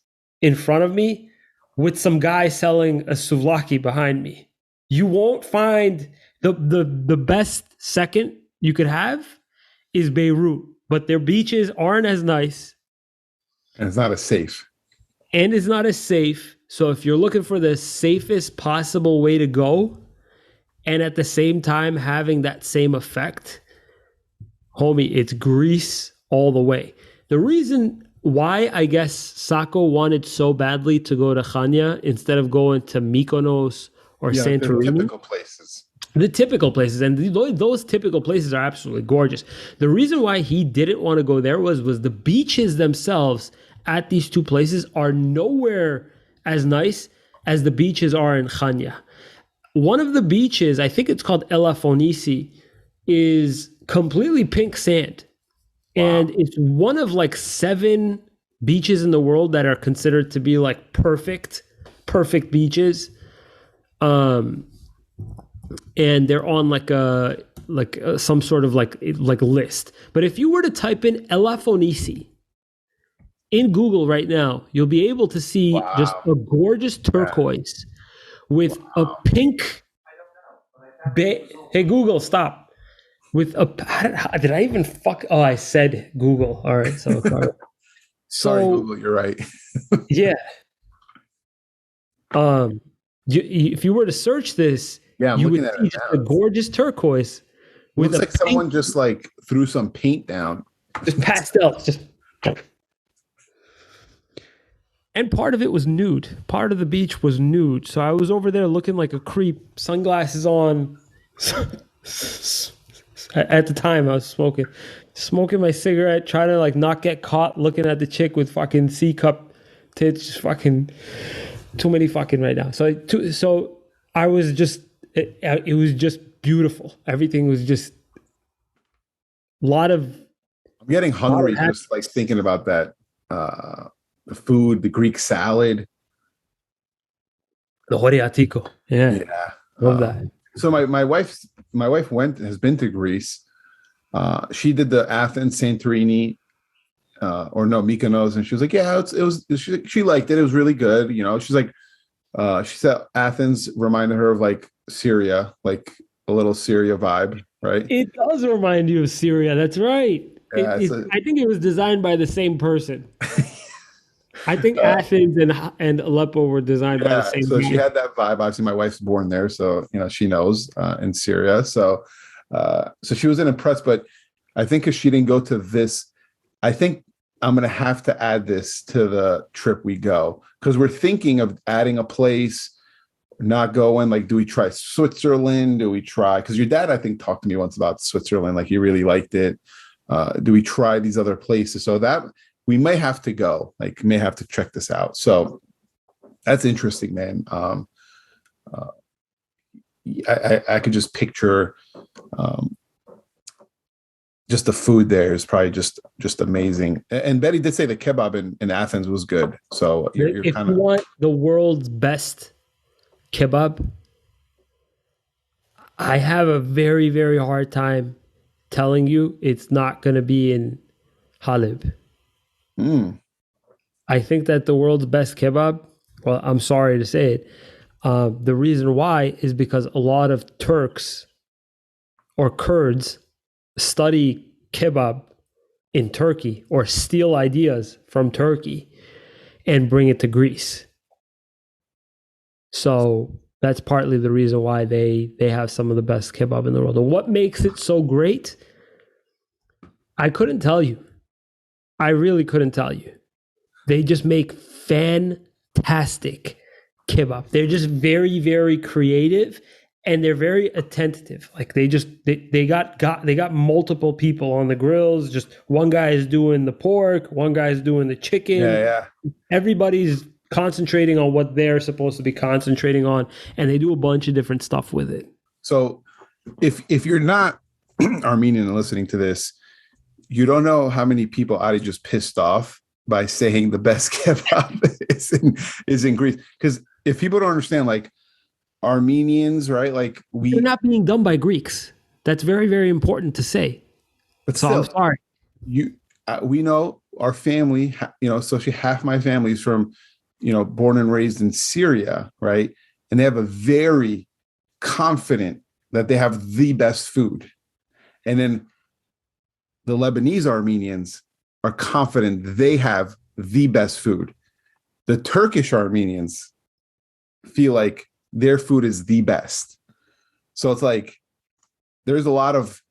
in front of me with some guy selling a souvlaki behind me. You won't find the best second you could have is Beirut, but their beaches aren't as nice And it's not as safe. and it's not as safe. So if you're looking for the safest possible way to go and at the same time having that same effect, homie, it's Greece all the way. The reason why I guess Sako wanted so badly to go to Chania instead of going to Mykonos or The Santorini, typical places. the typical places, and those typical places are absolutely gorgeous. The reason why he didn't want to go there was the beaches themselves at these two places are nowhere as nice as the beaches are in Chania. One of the beaches, I think it's called Elafonisi, is completely pink sand. And it's one of like 7 beaches in the world that are considered to be like perfect beaches. And they're on some sort of like list. But if you were to type in Elafonisi in Google right now, you'll be able to see just a gorgeous turquoise with a pink. Hey Google, stop. With a, did I even fuck? Oh, I said Google. All right, so sorry. Sorry, Google, you're right. Yeah. If you were to search this, Yeah, you would see just a gorgeous turquoise. With looks like pink, someone just like threw some paint down. Just pastels, just. And part of it was nude. Part of the beach was nude. So I was over there looking like a creep, sunglasses on. At the time, I was smoking my cigarette, trying to like not get caught looking at the chick with fucking C cup tits. Just fucking too many fucking right now. So I was just, it was just beautiful. Everything was just a lot of. I'm getting hungry just like thinking about that. The food, the Greek salad, the horiatiko. Yeah, love that. So my wife has been to Greece. She did the Athens, Santorini, Mykonos, and she was like, yeah, she liked it. It was really good. You know, she's like, she said Athens reminded her of like Syria, like a little Syria vibe, right? It does remind you of Syria. That's right. Yeah, I think it was designed by the same person. I think Athens and Aleppo were designed by the same. So she had that vibe. Obviously, my wife's born there, so she knows in Syria. So she wasn't impressed, but I think because she didn't go to this, I think I'm gonna have to add this to the trip we go because we're thinking of adding a place. Not going. Like, do we try Switzerland? Do we try? Because your dad, I think, talked to me once about Switzerland. Like, he really liked it. Do we try these other places? So that. We may have to go, may have to check this out. So that's interesting, man. I could just picture just the food there is probably just amazing. And Betty did say the kebab in Athens was good. So if you want the world's best kebab, I have a very, very hard time telling you it's not going to be in Haleb. I think that the world's best kebab, well, I'm sorry to say it, the reason why is because a lot of Turks or Kurds study kebab in Turkey or steal ideas from Turkey and bring it to Greece. So that's partly the reason why they have some of the best kebab in the world. And what makes it so great? I couldn't tell you. I really couldn't tell you. They just make fantastic kebab. They're just very, very creative and they're very attentive. Like they got multiple people on the grills. Just one guy is doing the pork, one guy is doing the chicken. Yeah. Everybody's concentrating on what they're supposed to be concentrating on, and they do a bunch of different stuff with it. So if you're not Armenian and listening to this, you don't know how many people Adi just pissed off by saying the best kebab is in Greece. Because if people don't understand, like Armenians, right? Like They're not being done by Greeks. That's very, very important to say. but So I'm still, sorry. we know our family, especially half my family is from, born and raised in Syria, right? And they have a very confident that they have the best food. And then the Lebanese Armenians are confident they have the best food. The Turkish Armenians feel like their food is the best. So it's like there's a lot of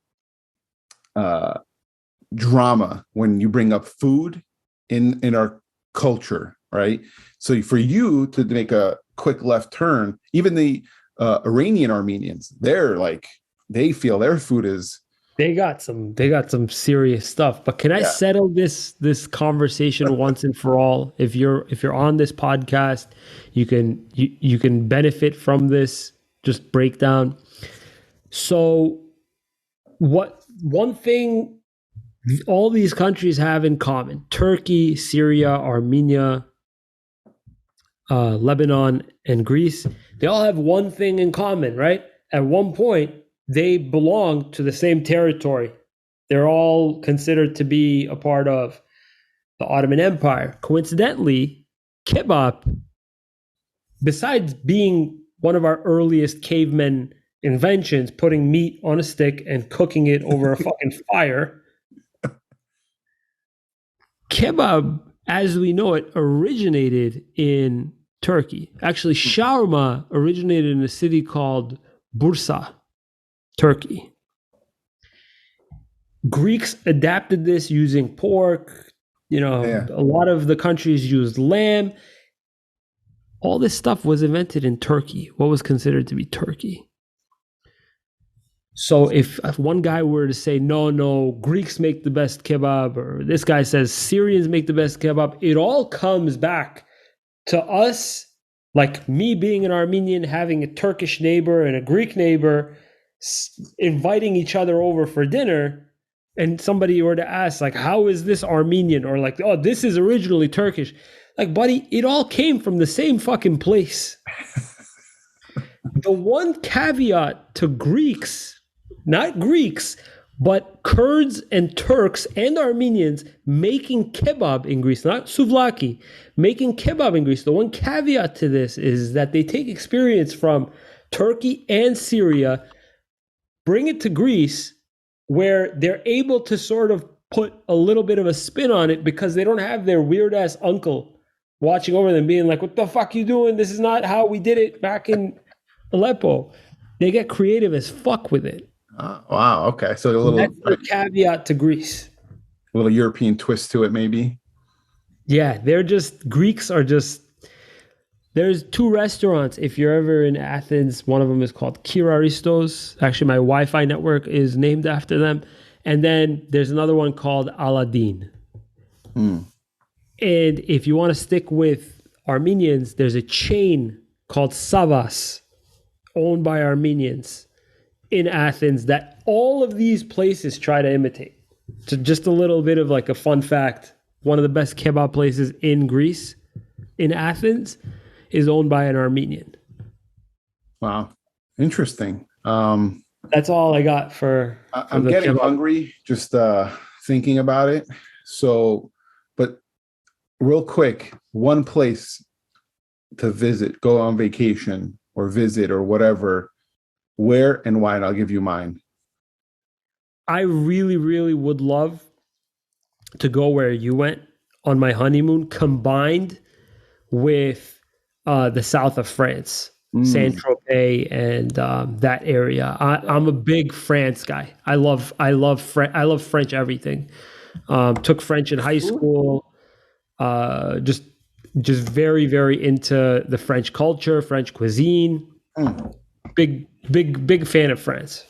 drama when you bring up food in our culture, right? So for you to make a quick left turn, even the Iranian Armenians, they feel their food is They got some serious stuff. But can I settle this conversation once and for all? If you're on this podcast, you can benefit from this just breakdown. So what one thing all these countries have in common: Turkey, Syria, Armenia, Lebanon, and Greece. They all have one thing in common, right? At one point, they belong to the same territory. They're all considered to be a part of the Ottoman Empire. Coincidentally, kebab, besides being one of our earliest cavemen inventions, putting meat on a stick and cooking it over a fucking fire, kebab, as we know it, originated in Turkey. Actually, shawarma originated in a city called Bursa, Turkey. Greeks adapted this using pork. A lot of the countries used lamb. All this stuff was invented in Turkey, what was considered to be Turkey. So if one guy were to say, no, Greeks make the best kebab, or this guy says Syrians make the best kebab, it all comes back to us, like me being an Armenian, having a Turkish neighbor and a Greek neighbor, inviting each other over for dinner, and somebody were to ask, like, how is this Armenian? Or like, oh, this is originally Turkish. Like, buddy, it all came from the same fucking place. The one caveat to Greeks, not Greeks, but Kurds and Turks and Armenians making kebab in Greece, not souvlaki, making kebab in Greece. The one caveat to this is that they take experience from Turkey and Syria, bring it to Greece, where they're able to sort of put a little bit of a spin on it because they don't have their weird ass uncle watching over them being like, what the fuck you doing? This is not how we did it back in Aleppo. They get creative as fuck with it. Wow. Okay. So that's the caveat to Greece. A little European twist to it, maybe. Yeah, Greeks are just. There's two restaurants. If you're ever in Athens, one of them is called Kiraristos. Actually, my Wi-Fi network is named after them. And then there's another one called Aladdin. And if you want to stick with Armenians, there's a chain called Savas, owned by Armenians in Athens, that all of these places try to imitate. So just a little bit of like a fun fact. One of the best kebab places in Greece, in Athens, is owned by an Armenian. Wow. Interesting. That's all I got for I'm getting hungry just thinking about it. So, but real quick, one place to visit, go on vacation or visit or whatever, where and why, and I'll give you mine. I really, really would love to go where you went on my honeymoon, combined with the south of France, Saint-Tropez and that area. I'm a big France guy. I love French everything. Took French in high school. Just very, very into the French culture, French cuisine. Big fan of France.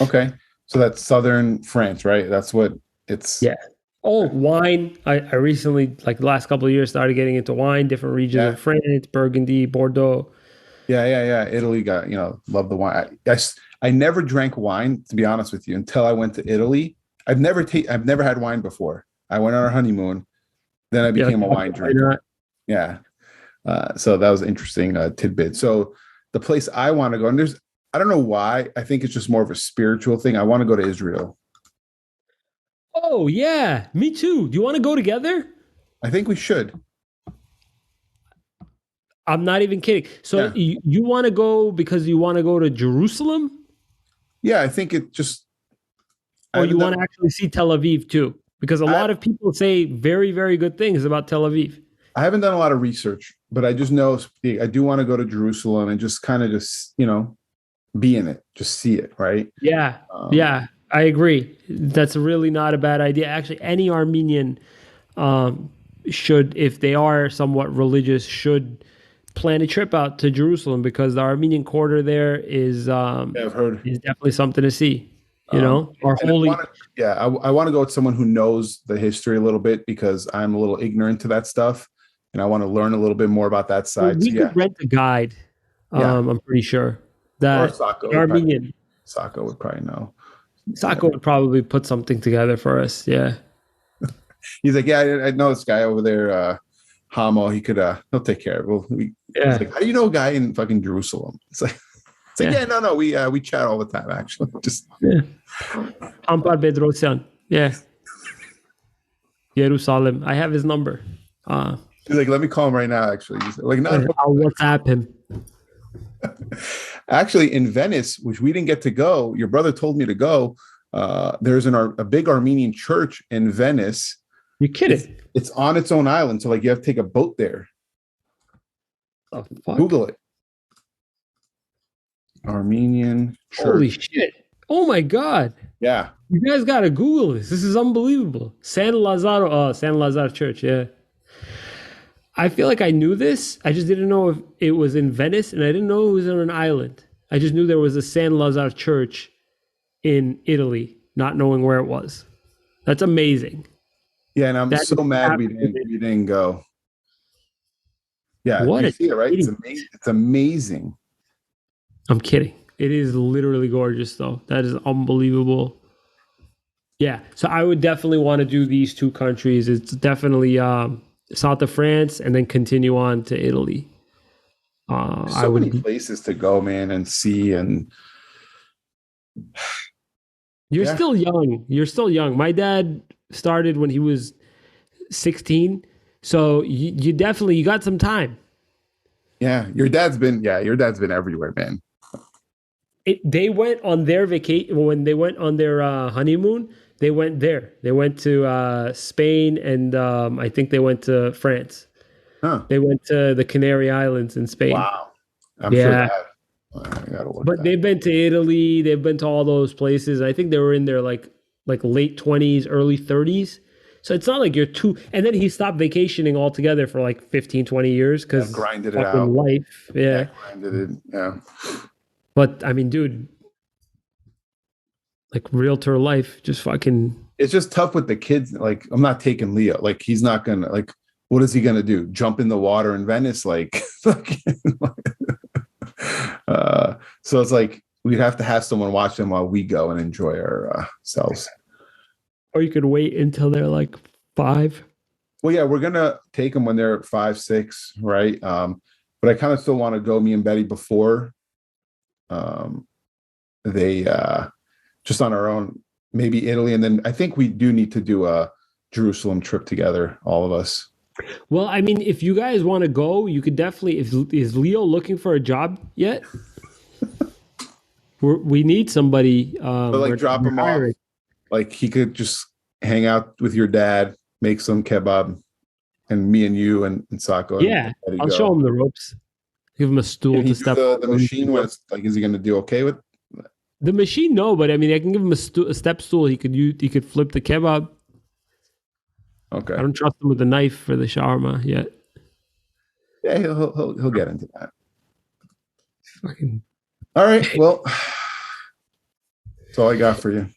Okay. So that's southern France, right? That's what it's. Yeah. Oh, wine. I recently, like the last couple of years, started getting into wine, different regions of France, Burgundy, Bordeaux. Yeah. Italy got, love the wine. I never drank wine, to be honest with you, until I went to Italy. I've never had wine before. I went on our honeymoon, then I became a wine drinker. Yeah. So that was an interesting tidbit. So the place I want to go, and I don't know why. I think it's just more of a spiritual thing. I want to go to Israel. Oh yeah, me too. Do you want to go together? I think we should. I'm not even kidding. So Yeah. you want to go because you want to go to Jerusalem, Yeah, I think it just I or you haven't want done to actually see Tel Aviv too? Because a I, lot of people say very, very good things about Tel Aviv. I haven't done a lot of research, but I just know I do want to go to Jerusalem and just kind of just, be in it, just see it, right? Yeah, Um, yeah, I agree. That's really not a bad idea. Actually, any Armenian um, should, if they are somewhat religious, should plan a trip out to Jerusalem because the Armenian quarter there yeah, I've heard. is definitely something to see. Um, Our and I want holy. to, yeah, I want to go with someone who knows the history a little bit because I'm a little ignorant to that stuff, and I want to learn a little bit more about that Well, side. So we could yeah, rent a guide. yeah, I'm pretty sure or that Sako an would probably Armenian Sako would probably know. Yeah, Sako would probably put something together for us. Yeah. he's like, yeah, I know this guy over there, Hamo. He could, he'll take care of it. He's Yeah. like, how do you know a guy in fucking Jerusalem? It's like, Yeah. yeah, no, we chat all the time actually. Just Yeah. Ampar Bedrosian. Yeah. Jerusalem. I have his number. he's like, let me call him right now. Actually, he's like, no, no. I'll WhatsApp him. Actually, in Venice, which we didn't get to go, your brother told me to go. There's a big Armenian church in Venice. You kidding? It's on its own island, so like you have to take a boat there. Oh, fuck. Google it. Armenian church. Holy shit. Oh my God. Yeah. You guys got to Google this. This is unbelievable. San Lazaro. San Lazaro Church. Yeah. I feel like I knew this. I just didn't know if it was in Venice and I didn't know it was on an island. I just knew there was a San Lazaro Church in Italy, not knowing where it was. That's amazing. Yeah, and I'm That so is mad we absolutely- didn't go. Yeah, What you a see it, right? It's city. amazing. It's amazing. I'm kidding. It is literally gorgeous, though. That is unbelievable. Yeah. So I would definitely want to do these two countries. It's definitely south of France and then continue on to Italy. There's I so would many be. places to go, man, and see. And You're yeah, still young. You're still young. My dad started when he was 16. So you definitely you got some time. your dad's been everywhere, man. They went on their vacation when they went on their honeymoon. They went there. They went to Spain and I think they went to France. Huh. They went to the Canary Islands in Spain. Wow. I'm sure Yeah. that. I gotta look But that. they've been to Italy. They've been to all those places. I think they were in their like late 20s, early 30s. So it's not like you're too. And then he stopped vacationing altogether for like 15, 20 years because Grinded it out. life. Yeah. Grinded it. Yeah. But I mean, dude, like realtor life, just fucking. It's just tough with the kids. Like, I'm not taking Leo. Like, he's not gonna like. What is he gonna do? Jump in the water in Venice? Like, so it's like we'd have to have someone watch them while we go and enjoy ourselves. Or you could wait until they're like 5. Well, yeah, we're gonna take them when they're 5, 6, right? But I kind of still want to go, me and Betty, before they just on our own, maybe Italy, and then I think we do need to do a Jerusalem trip together, all of us. Well, I mean, if you guys want to go, you could definitely. Is Leo looking for a job yet? We need somebody. But like, drop him off. Like, he could just hang out with your dad, make some kebab, and me and you and Sako. Yeah, I'll show him the ropes. Give him a stool Can he to do step. the machine. When it's like, is he going to do okay with? The machine? No, but I mean, I can give him a step stool. He could use. He could flip the kebab. Okay. I don't trust him with a knife for the shawarma yet. Yeah, he'll get into that. Fucking all right. Well, that's all I got for you.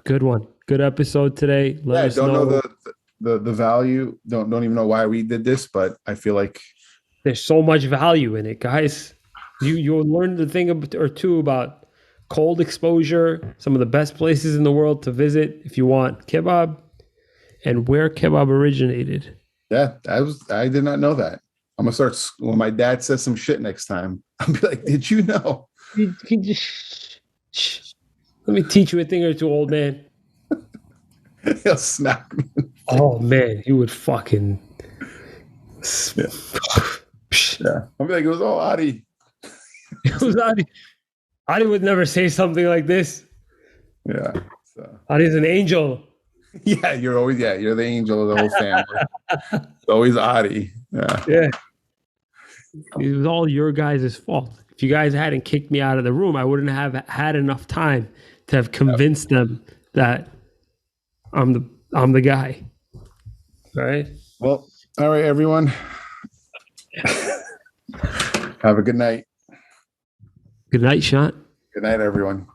good one. Good episode today. Let us don't know the value. Don't even know why we did this, but I feel like there's so much value in it, guys. You'll learn the thing or two about cold exposure, some of the best places in the world to visit if you want kebab, and where kebab originated. Yeah, I did not know that. I'm gonna start when my dad says some shit next time. I'll be like, "Did you know?" You just shh. Let me teach you a thing or two, old man. He'll smack me. Oh man, you would fucking. Yeah. Yeah. I'll be like, it was all Adi. It was Adi. Adi would never say something like this. Yeah. So. Adi's an angel. Yeah, you're the angel of the whole family. It's always Adi. Yeah. Yeah. It was all your guys' fault. If you guys hadn't kicked me out of the room, I wouldn't have had enough time to have convinced them that I'm the guy. All right. Well, all right, everyone. Have a good night. Good night, Shant. Good night, everyone.